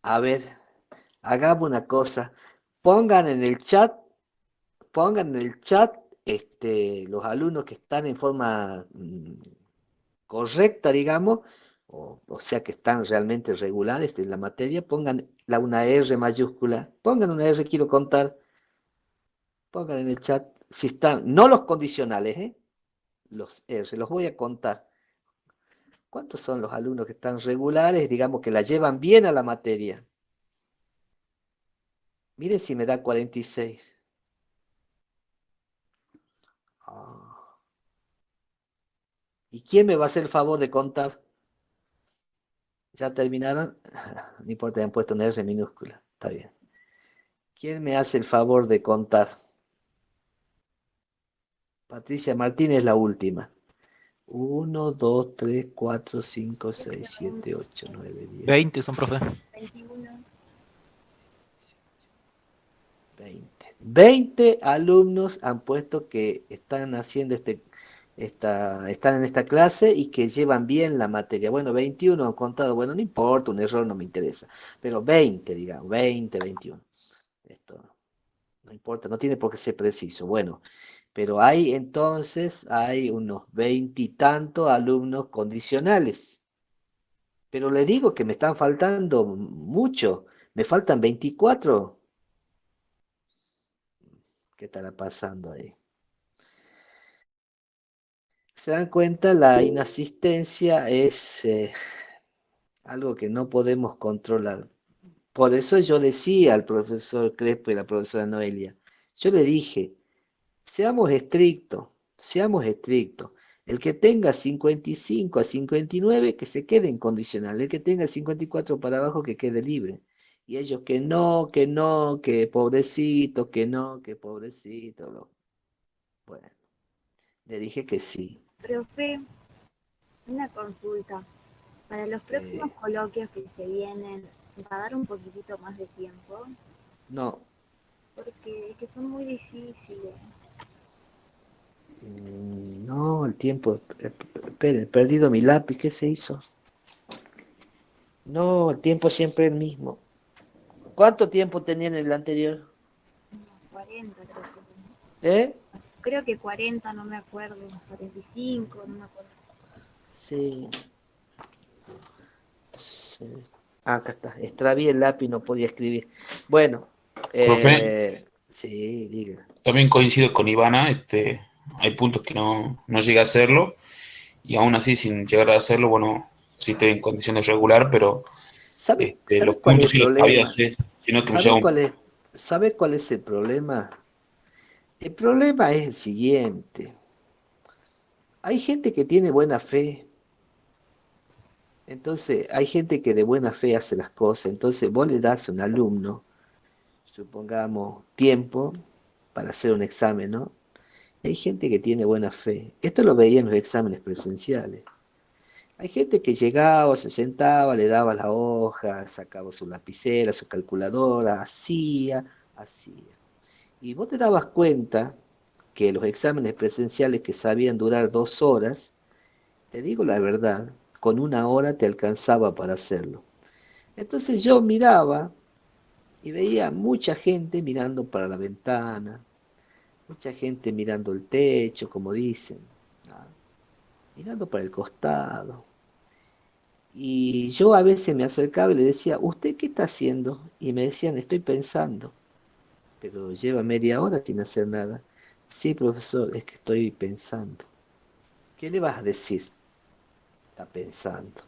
A ver, hagamos una cosa. Pongan en el chat, pongan en el chat los alumnos que están en forma correcta, digamos, o sea que están realmente regulares en la materia, pongan una R mayúscula, pongan una R, quiero contar, pongan en el chat si están, no los condicionales, los R, los voy a contar. ¿Cuántos son los alumnos que están regulares, digamos que la llevan bien a la materia? Miren si me da 46. Ah. ¿Y quién me va a hacer el favor de contar? ¿Ya terminaron? No importa, me han puesto una R minúscula. Está bien. ¿Quién me hace el favor de contar? Patricia Martínez, la última. 1, 2, 3, 4, 5, 6, 7, 8, 9, 10,
20 son, profe.
21.
20. 20 alumnos han puesto que están haciendo están en esta clase y que llevan bien la materia. Bueno, 21 han contado, bueno, no importa, un error no me interesa, pero 20, digamos, 20, 21. Esto no importa, no tiene por qué ser preciso. Bueno, pero hay unos 20 y tantos alumnos condicionales. Pero le digo que me están faltando mucho, me faltan 24. ¿Qué estará pasando ahí? ¿Se dan cuenta? La inasistencia es algo que no podemos controlar. Por eso yo decía al profesor Crespo y a la profesora Noelia, yo le dije, seamos estrictos, seamos estrictos. El que tenga 55 a 59, que se quede en condicional. El que tenga 54 para abajo, que quede libre. Y ellos que no, que no, que pobrecito, que no, que pobrecito. Bueno, le dije que sí.
Profe, una consulta. Para los próximos
Eh,
coloquios que se vienen, ¿va a dar un poquitito más de tiempo?
no,
Porque es que son muy difíciles.
no, el tiempo. Esperen, he perdido mi lápiz, ¿qué se hizo? No, el tiempo siempre es el mismo. ¿Cuánto tiempo tenía en el anterior?
Unos 40 creo que.
¿Eh?
Creo que 40, no me acuerdo. 45, no me acuerdo.
Sí. Sí. Ah, acá está. Extravié el lápiz, no podía escribir. Bueno,
Profe,
sí, diga.
también coincido con Ivana, hay puntos que no llega a hacerlo, y aún así, sin llegar a hacerlo, bueno, sí estoy en condiciones regular, pero
¿Sabe
los
cuál es
puntos
el
sí los sabía,
problema?
sí, sino que me
¿Sabe
lleva
cuál es, sabe cuál es el problema? El problema es el siguiente. Hay gente que tiene buena fe. Entonces, hay gente que de buena fe hace las cosas. Entonces, vos le das a un alumno, supongamos, tiempo para hacer un examen, ¿no? Hay gente que tiene buena fe. Esto lo veía en los exámenes presenciales. Hay gente que llegaba, se sentaba, le daba la hoja, sacaba su lapicera, su calculadora, hacía. Y vos te dabas cuenta que los exámenes presenciales que sabían durar 2 horas, te digo la verdad, con 1 hora te alcanzaba para hacerlo. Entonces yo miraba y veía mucha gente mirando para la ventana, mucha gente mirando el techo, como dicen, ¿no? Mirando para el costado. Y yo a veces me acercaba y le decía, ¿usted qué está haciendo? Y me decían, estoy pensando, pero lleva media hora sin hacer nada. Sí, profesor, es que estoy pensando. ¿Qué le vas a decir? Está pensando.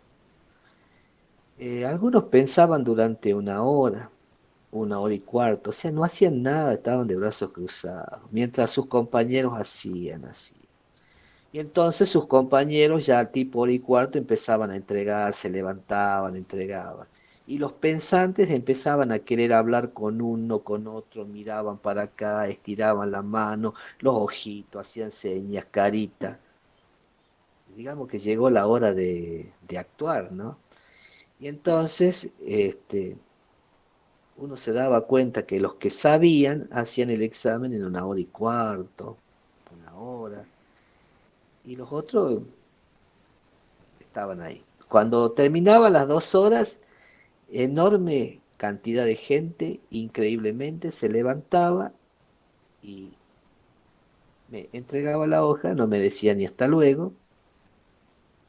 Algunos pensaban durante 1 hora, 1 hora y cuarto, o sea, no hacían nada, estaban de brazos cruzados, mientras sus compañeros hacían así. Y entonces sus compañeros ya tipo 1 hora y cuarto empezaban a entregar, se levantaban, entregaban. Y los pensantes empezaban a querer hablar con uno, con otro, miraban para acá, estiraban la mano, los ojitos, hacían señas, carita. Digamos que llegó la hora de actuar, ¿no? Y entonces, uno se daba cuenta que los que sabían hacían el examen en 1 hora y cuarto, 1 hora, y los otros estaban ahí. Cuando terminaban las 2 horas, enorme cantidad de gente, increíblemente, se levantaba y me entregaba la hoja, no me decía ni hasta luego,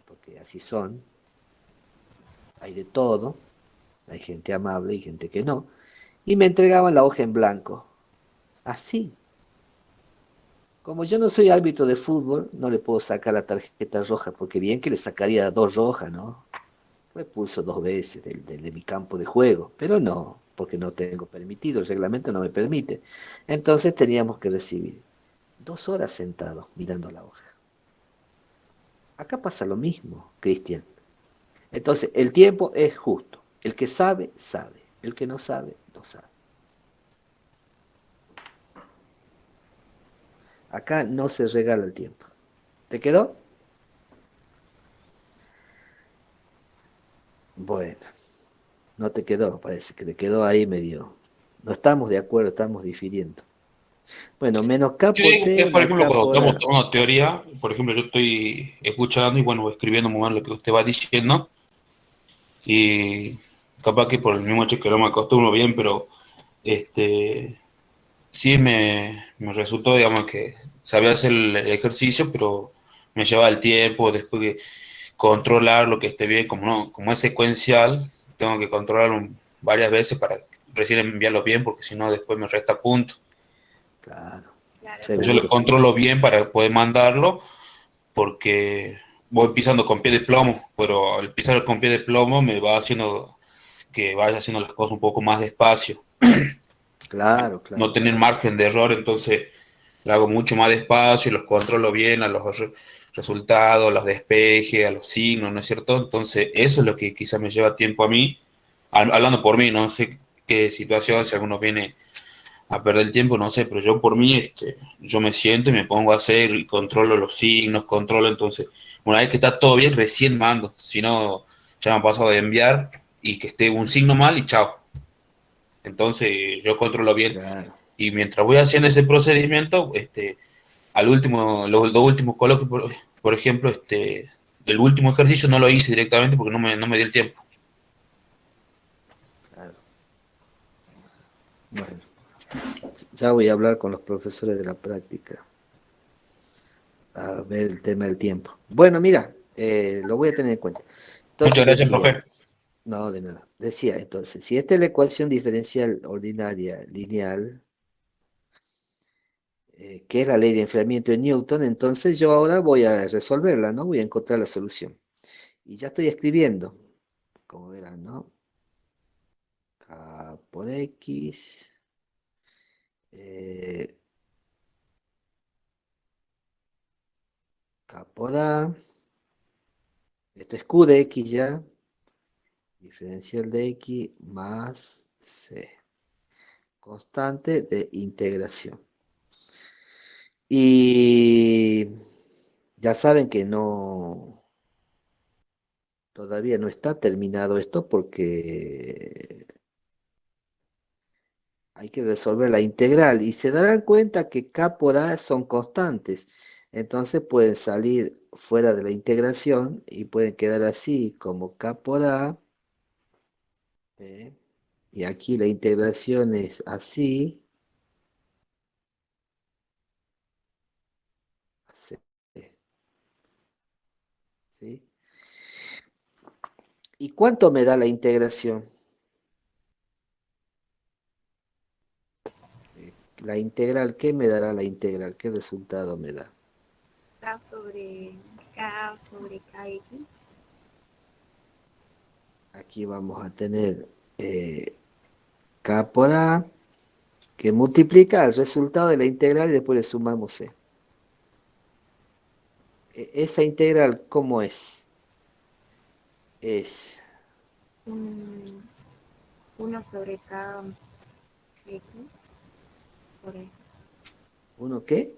porque así son, hay de todo, hay gente amable y gente que no, y me entregaban la hoja en blanco, así. Como yo no soy árbitro de fútbol, no le puedo sacar la tarjeta roja, porque bien que le sacaría 2 rojas, ¿no? Lo expulso 2 veces de mi campo de juego, pero no, porque no tengo permitido, el reglamento no me permite. Entonces teníamos que recibir 2 horas sentados mirando la hoja. Acá pasa lo mismo, Cristian. Entonces, el tiempo es justo. El que sabe, sabe. El que no sabe, no sabe. Acá no se regala el tiempo. ¿Te quedó? Bueno, no te quedó, parece que te quedó ahí medio. No estamos de acuerdo, estamos difiriendo. Bueno, menos
Yo digo que,
capote,
por
más
ejemplo, cuando estamos
cápora.
tomando teoría, por ejemplo, yo estoy escuchando y bueno, escribiendo muy bien lo que usted va diciendo y capaz que por el mismo hecho que no me acostumbro bien, pero este sí me resultó, digamos, que sabía hacer el ejercicio, pero me llevaba el tiempo, después que controlar lo que esté bien, como no, como es secuencial, tengo que controlarlo varias veces para recién enviarlo bien, porque si no después me resta puntos.
Claro,
Claro,
Yo lo
seguro.
controlo bien para poder mandarlo, porque voy pisando con pie de plomo, pero el pisar con pie de plomo me va haciendo que vaya haciendo las cosas un poco más despacio,
Claro,
no
claro.
tener margen de error, entonces lo hago mucho más despacio, los controlo bien a los resultados, a los despejes, a los signos, ¿no es cierto? Entonces eso es lo que quizás me lleva tiempo a mí, hablando por mí, no sé qué situación, si alguno viene a perder el tiempo, no sé, pero yo por mí, yo me siento y me pongo a hacer y controlo los signos, controlo, entonces, una vez que está todo bien, recién mando, si no, ya me ha pasado de enviar y que esté un signo mal y chao. Entonces, yo controlo bien.
Claro.
Y mientras voy haciendo ese procedimiento, al último, los 2 últimos coloquios, por ejemplo, el último ejercicio no lo hice directamente porque no me dio el tiempo.
Claro. Bueno, ya voy a hablar con los profesores de la práctica a ver el tema del tiempo. Bueno, mira, lo voy a tener en cuenta.
Muchas
Entonces
gracias,
decía,
profe.
no, de nada. Decía entonces, si esta es la ecuación diferencial ordinaria lineal, que es la ley de enfriamiento de Newton, entonces yo ahora voy a resolverla, ¿no? Voy a encontrar la solución. Y ya estoy escribiendo, como verán, ¿no? K por X, eh, K por A, esto es Q de X ya, Diferencial de X más C. Constante de integración. Y ya saben que todavía no está terminado esto porque hay que resolver la integral y se darán cuenta que K por A son constantes. Entonces pueden salir fuera de la integración y pueden quedar así como K por A. ¿Eh? Y aquí la integración es así. Así, ¿sí? ¿Y cuánto me da la integración? La integral, ¿qué me dará la integral? ¿Qué resultado me da?
K sobre KX.
Aquí vamos a tener K por A, que multiplica el resultado de la integral y después le sumamos C. Esa integral, ¿cómo es? Es
Un 1 sobre KX por E.
¿1 qué?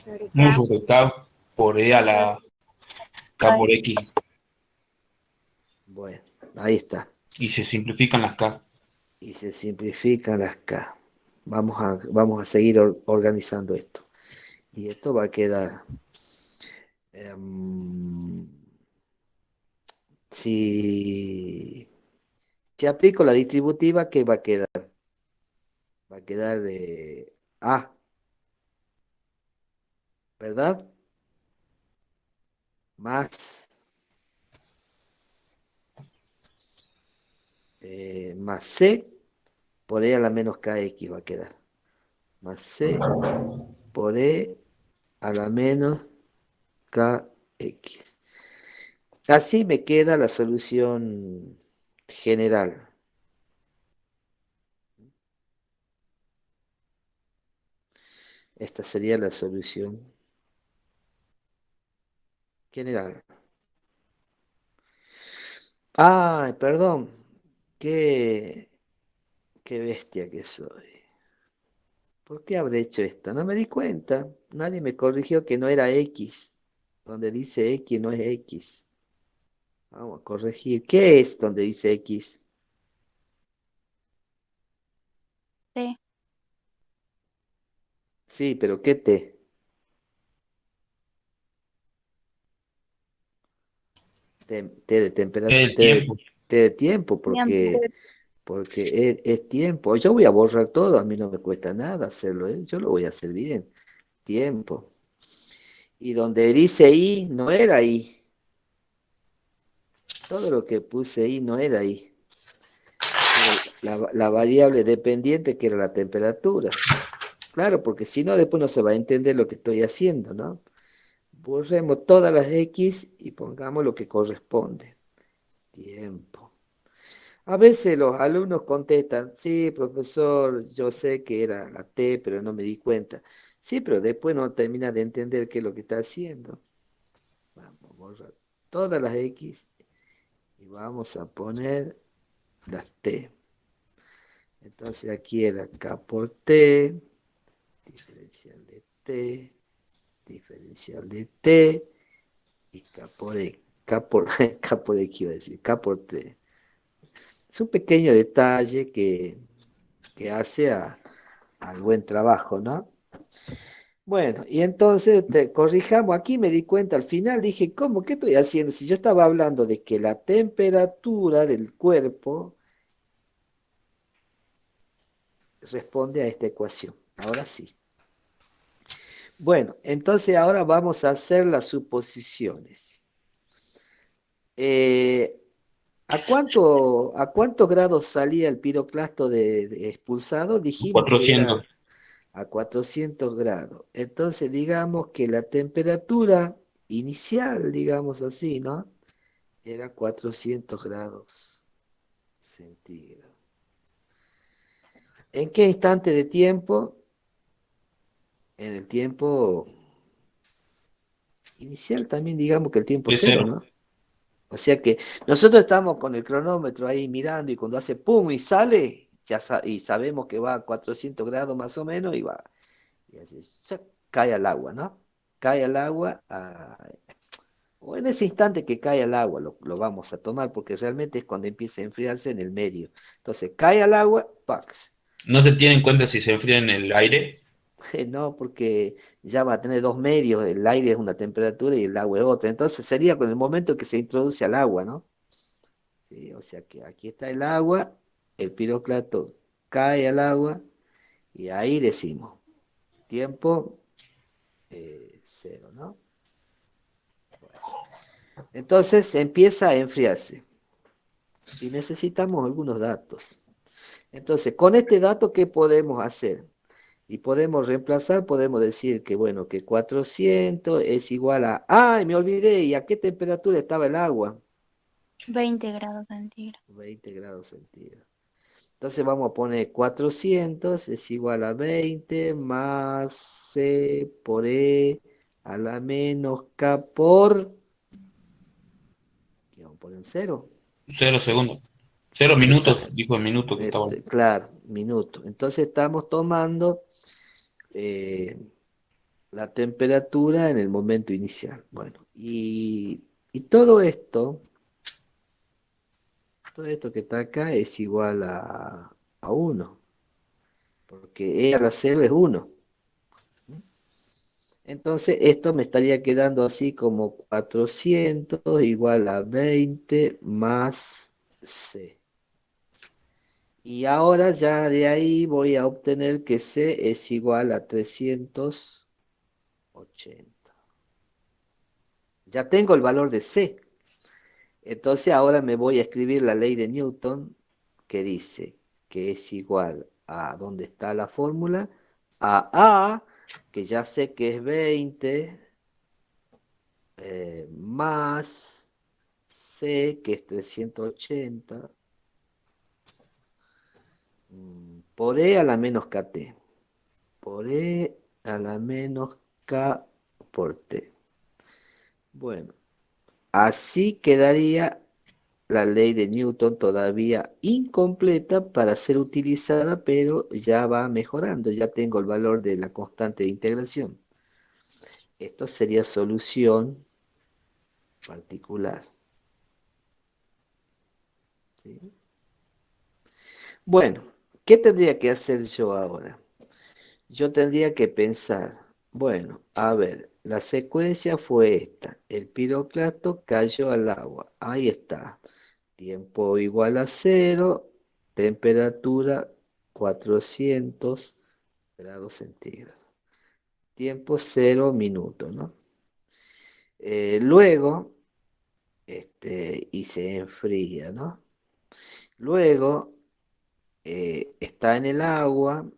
Sobre
1
K.
sobre K por E a la K por
Ay,
X.
Bueno, ahí está.
Y se simplifican las K.
Y se simplifican las K. Vamos a seguir organizando esto. Y esto va a quedar... em, si aplico la distributiva, ¿qué va a quedar? Va a quedar de A, ¿verdad? Más, más C por E a la menos KX va a quedar. Más C por E a la menos KX. Así me queda la solución general. Esta sería la solución general. Ah, perdón. Qué, qué bestia que soy. ¿Por qué habré hecho esto? No me di cuenta. Nadie me corrigió que no era X. Donde dice X no es X. Vamos a corregir. ¿Qué es donde dice X?
sí,
Sí, pero ¿qué T? T de temperatura,
El tiempo.
T de tiempo,
tiempo.
porque es tiempo. Yo voy a borrar todo, a mí no me cuesta nada hacerlo, ¿eh? Yo lo voy a hacer bien. Tiempo. Y donde dice I, no era I. Todo lo que puse I no era I. Era la variable dependiente que era la temperatura. Claro, porque si no, después no se va a entender lo que estoy haciendo, ¿no? Borremos todas las X y pongamos lo que corresponde. Tiempo. A veces los alumnos contestan, sí, profesor, yo sé que era la T, pero no me di cuenta. Sí, pero después no termina de entender qué es lo que está haciendo. Vamos a borrar todas las X y vamos a poner las T. Entonces aquí era K por T, diferencial de T, diferencial de T y K por E. K por, K por X iba a decir, K por T. Es un pequeño detalle que hace al buen trabajo, ¿no? Bueno, y entonces corrijamos, aquí me di cuenta al final, dije, ¿cómo? ¿Qué estoy haciendo? Si yo estaba hablando de que la temperatura del cuerpo responde a esta ecuación. Ahora sí. Bueno, entonces ahora vamos a hacer las suposiciones. Eh, a cuántos grados salía el piroclasto de expulsado? Dijimos que
400.
era a 400 grados. Entonces digamos que la temperatura inicial, digamos así, ¿no? Era 400 grados centígrados. ¿En qué instante de tiempo? En el tiempo inicial también digamos que el tiempo
Es
cero,
cero.
¿no? O sea que nosotros estamos con el cronómetro ahí mirando y cuando hace pum y sale, y sabemos que va a 400 grados más o menos y va, y así, ¡zac! Cae al agua, ¿no? Cae al agua, o en ese instante que cae al agua lo vamos a tomar porque realmente es cuando empieza a enfriarse en el medio. Entonces cae al agua, ¡pax!
No se tiene en cuenta si se enfría en el aire.
No, porque ya va a tener dos medios, el aire es una temperatura y el agua es otra. Entonces sería con el momento que se introduce al agua, ¿no? Sí, o sea que aquí está el agua, el piroclasto cae al agua y ahí decimos, tiempo cero, ¿no? Entonces empieza a enfriarse y necesitamos algunos datos. Entonces, con este dato, ¿qué podemos hacer? Y podemos reemplazar, podemos decir que, bueno, que 400 es igual a... ¡Ay, me olvidé! ¿Y a qué temperatura estaba el agua?
20 grados centígrados.
20 grados centígrados. Entonces vamos a poner 400 es igual a 20 más C por E a la menos K por... ¿Qué vamos a poner en cero?
0 segundos. 0 minutos, dijo el minuto que estaba.
Claro, minuto. Entonces estamos tomando eh, la temperatura en el momento inicial. Bueno, y todo esto que está acá es igual a 1, porque E a la cero es 1. Entonces esto me estaría quedando así como 400 igual a 20 más C. Y ahora ya de ahí voy a obtener que C es igual a 380. Ya tengo el valor de C. Entonces ahora me voy a escribir la ley de Newton que dice que es igual a, ¿dónde está la fórmula? A, que ya sé que es 20, más C, que es 380, por E a la menos KT. Por E a la menos K por T. Bueno, así quedaría la ley de Newton todavía incompleta para ser utilizada, pero ya va mejorando, ya tengo el valor de la constante de integración. Esto sería solución particular. ¿Sí? Bueno, ¿qué tendría que hacer yo ahora? Yo tendría que pensar, bueno, a ver, la secuencia fue esta. El piroclasto cayó al agua. Ahí está. Tiempo igual a cero, temperatura 400 grados centígrados. Tiempo 0 minutos, ¿no? Luego, y se enfría, ¿no? Luego, está en el agua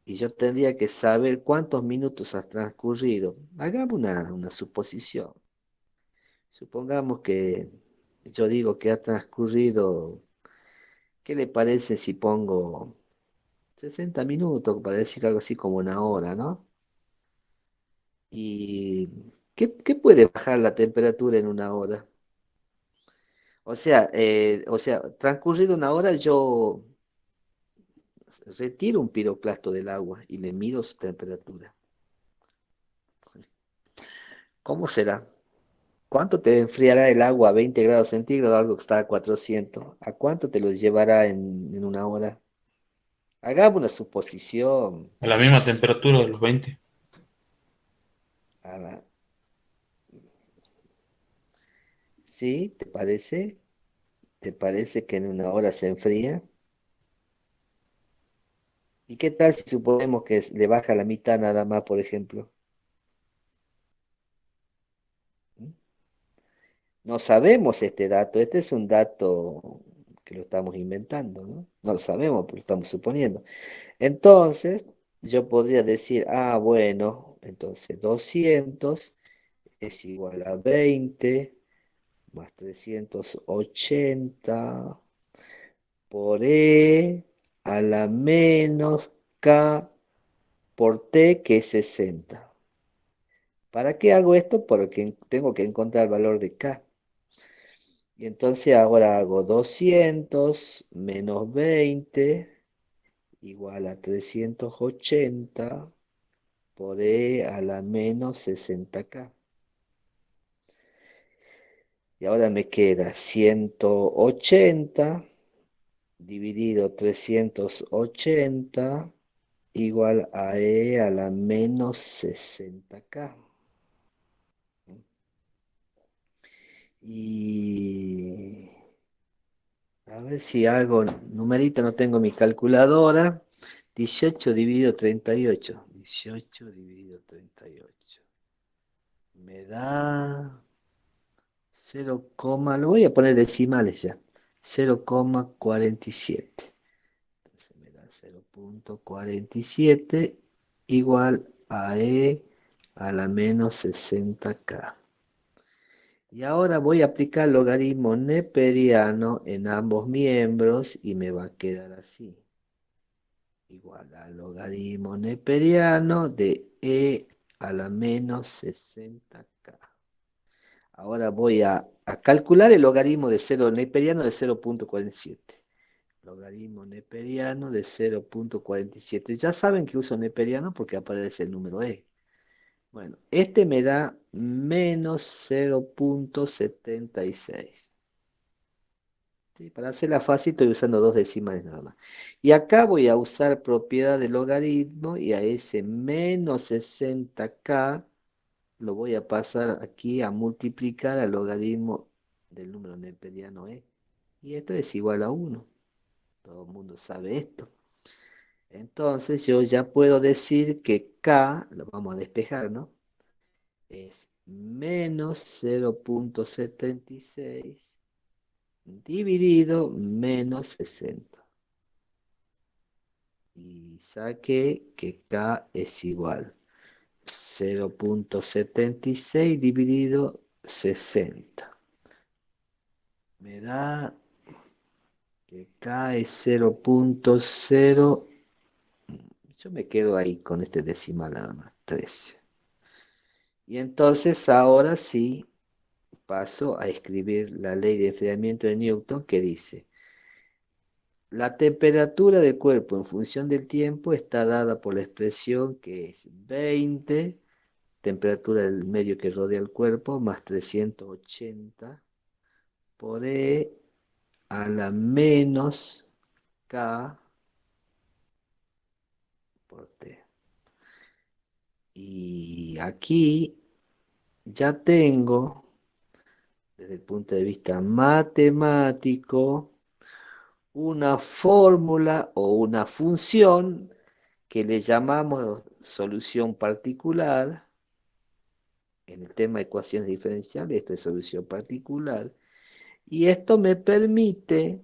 y yo tendría que saber cuántos minutos ha transcurrido. Hagamos una suposición. Supongamos que yo digo que ha transcurrido, ¿qué le parece si pongo 60 minutos, para decir algo así como una hora, ¿no? ¿Y qué puede bajar la temperatura en una hora? O sea, transcurrido una hora, yo retiro un piroclasto del agua y le mido su temperatura. ¿Cómo será? ¿Cuánto te enfriará el agua a 20 grados centígrados, algo que está a 400? ¿A cuánto te lo llevará en una hora? Hagamos una suposición.
A la misma temperatura de los 20.
A la- ¿Sí? ¿Te parece? ¿Te parece que en una hora se enfría? ¿Y qué tal si suponemos que le baja la mitad nada más, por ejemplo? ¿Mm? No sabemos este dato. Este es un dato que lo estamos inventando, ¿no? No lo sabemos, pero lo estamos suponiendo. Entonces, yo podría decir, bueno, entonces 200 es igual a 20 más 380 por E a la menos K por T, que es 60. ¿Para qué hago esto? Porque tengo que encontrar el valor de K. Y entonces ahora hago 200 menos 20 igual a 380 por E a la menos 60K. Y ahora me queda 180 dividido 380 igual a E a la menos 60K. Y a ver si hago numerito, no tengo mi calculadora. 18 dividido 38. 18 dividido 38. Me da 0, lo voy a poner decimales ya. 0,47. Entonces me da 0,47 igual a E a la menos 60K. Y ahora voy a aplicar logaritmo neperiano en ambos miembros y me va a quedar así. Igual al logaritmo neperiano de E a la menos 60K. Ahora voy a calcular el logaritmo de 0 neperiano de 0,47. Logaritmo neperiano de 0,47. Ya saben que uso neperiano porque aparece el número E. Bueno, este me da menos 0,76. ¿Sí? Para hacerla fácil estoy usando dos decimales nada más. Y acá voy a usar propiedad de logaritmo y a ese menos 60K lo voy a pasar aquí a multiplicar al logaritmo del número neperiano E. Y esto es igual a 1. Todo el mundo sabe esto. Entonces yo ya puedo decir que K, lo vamos a despejar, ¿no? Es menos 0,76 dividido menos 60. Y saqué que K es igual 0,76 dividido 60. Me da que K es 0,0. Yo me quedo ahí con este decimal nada más, 13. Y entonces ahora sí paso a escribir la ley de enfriamiento de Newton que dice: la temperatura del cuerpo en función del tiempo está dada por la expresión que es 20, temperatura del medio que rodea el cuerpo, más 380 por E a la menos K por T. Y aquí ya tengo, desde el punto de vista matemático, una fórmula o una función que le llamamos solución particular. En el tema de ecuaciones diferenciales, esto es solución particular. Y esto me permite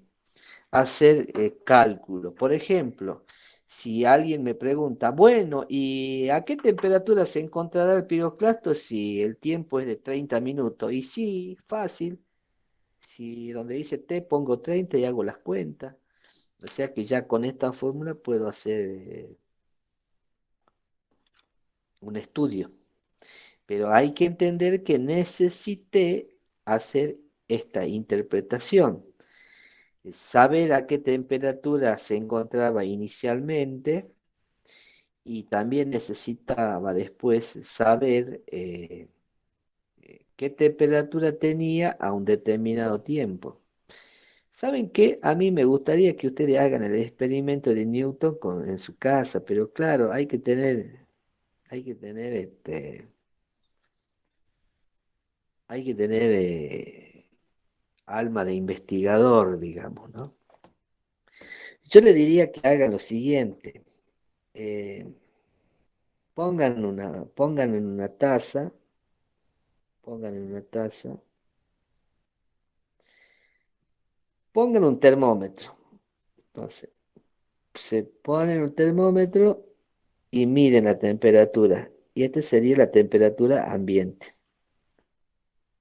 hacer cálculos. Por ejemplo, si alguien me pregunta, bueno, ¿y a qué temperatura se encontrará el piroclasto si el tiempo es de 30 minutos? Y sí, fácil. Si donde dice T pongo 30 y hago las cuentas. O sea que ya con esta fórmula puedo hacer un estudio. Pero hay que entender que necesité hacer esta interpretación. Saber a qué temperatura se encontraba inicialmente y también necesitaba después saber qué temperatura tenía a un determinado tiempo. ¿Saben qué? A mí me gustaría que ustedes hagan el experimento de Newton en su casa, pero claro, hay que tener alma de investigador, digamos, ¿no? Yo le diría que hagan lo siguiente. eh, pongan en una taza, pongan en una taza, pongan un termómetro. Entonces, se ponen un termómetro y miden la temperatura. Y esta sería la temperatura ambiente.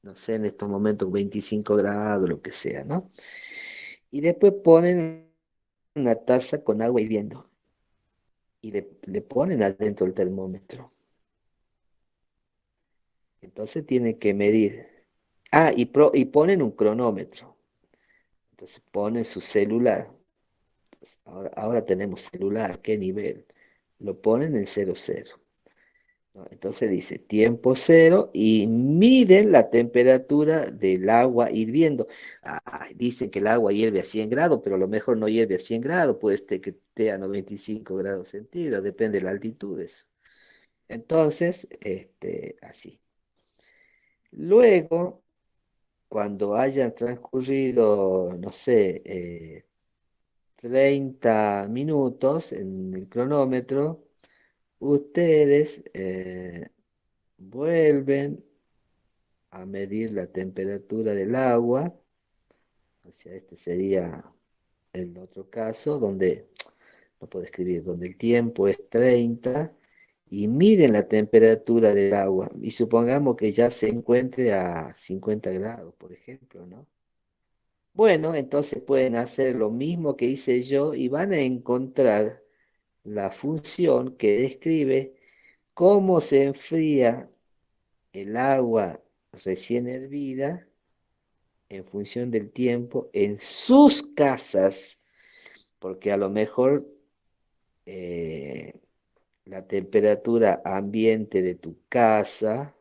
No sé, en estos momentos 25 grados, lo que sea, ¿no? Y después ponen una taza con agua hirviendo y le ponen adentro el termómetro. Entonces tienen que medir y ponen un cronómetro. Entonces ponen su celular. Ahora tenemos celular, ¿qué nivel? Lo ponen en 00. ¿No? Entonces dice tiempo cero y miden la temperatura del agua hirviendo. Dicen que el agua hierve a 100 grados, pero a lo mejor no hierve a 100 grados, puede ser que esté a 95 grados centígrados, depende de la altitud de eso. Entonces, así. Luego, cuando hayan transcurrido, no sé, 30 minutos en el cronómetro, ustedes vuelven a medir la temperatura del agua, o sea, este sería el otro caso, donde, no puedo escribir, donde el tiempo es 30, y miden la temperatura del agua, y supongamos que ya se encuentre a 50 grados, por ejemplo, ¿no? Bueno, entonces pueden hacer lo mismo que hice yo y van a encontrar la función que describe cómo se enfría el agua recién hervida en función del tiempo en sus casas, porque a lo mejor eh, la temperatura ambiente de tu casa,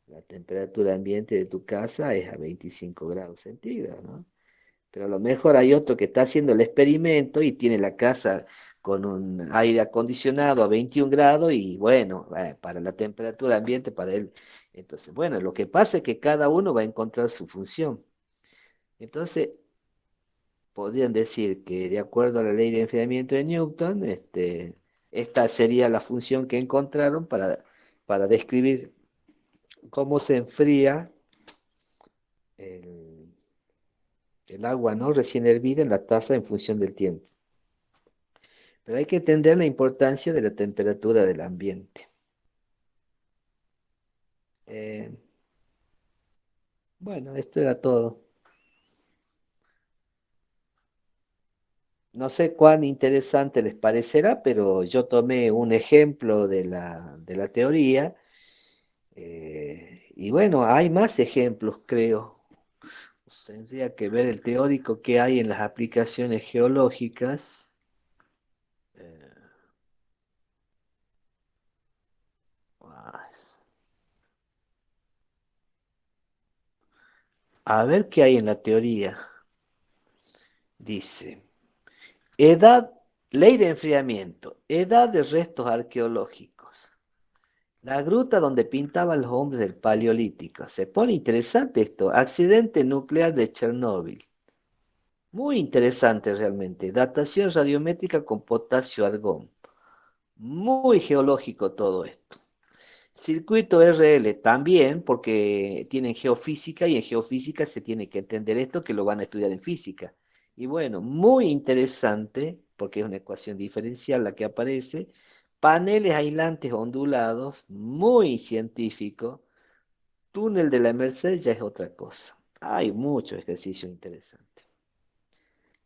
la temperatura ambiente de tu casa es a 25 grados centígrados, ¿no? Pero a lo mejor hay otro que está haciendo el experimento y tiene la casa con un aire acondicionado a 21 grados y bueno, para la temperatura ambiente, para él. Entonces, bueno, lo que pasa es que cada uno va a encontrar su función. Entonces, podrían decir que de acuerdo a la ley de enfriamiento de Newton, esta sería la función que encontraron para describir cómo se enfría el, el agua, ¿no? Recién hervida en la taza en función del tiempo. Pero hay que entender la importancia de la temperatura del ambiente. Eh, bueno, esto era todo. No sé cuán interesante les parecerá, pero yo tomé un ejemplo de la teoría. Y bueno, hay más ejemplos, creo. Tendría que ver el teórico que hay en las aplicaciones geológicas. Eh, ay, a ver qué hay en la teoría. Dice, edad, ley de enfriamiento, edad de restos arqueológicos. La gruta donde pintaban los hombres del Paleolítico. Se pone interesante esto. Accidente nuclear de Chernóbil. Muy interesante realmente. Datación radiométrica con potasio argón. Muy geológico todo esto. Circuito RL también, porque tienen geofísica y en geofísica se tiene que entender esto que lo van a estudiar en física. Y bueno, muy interesante, porque es una ecuación diferencial la que aparece. Paneles aislantes ondulados, muy científico. Túnel de la Merced ya es otra cosa. Hay mucho ejercicio interesante.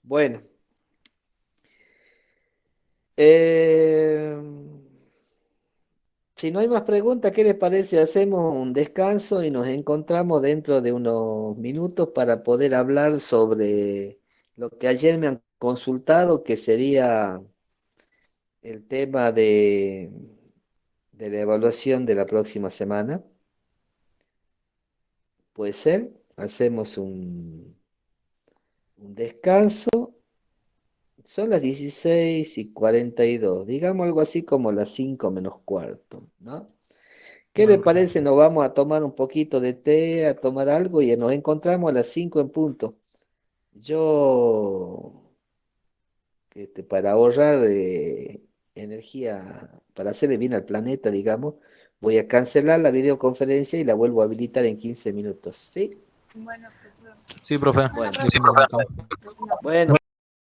Bueno, eh, si no hay más preguntas, ¿qué les parece? Hacemos un descanso y nos encontramos dentro de unos minutos para poder hablar sobre lo que ayer me han consultado, que sería el tema de la evaluación de la próxima semana. Puede ser, hacemos un descanso. Son las 16:42, digamos algo así como las 5 menos cuarto, ¿no? ¿Qué le
Bueno,
parece? Nos vamos a tomar un poquito de té, a tomar algo y nos encontramos a las 5 en punto. Yo, para ahorrar energía, para hacerle bien al planeta, digamos, voy a cancelar la videoconferencia y la vuelvo a habilitar en 15 minutos, ¿sí?
Bueno, pues,
sí, profe.
Bueno,
ahí sí nos ubicamos.
bueno.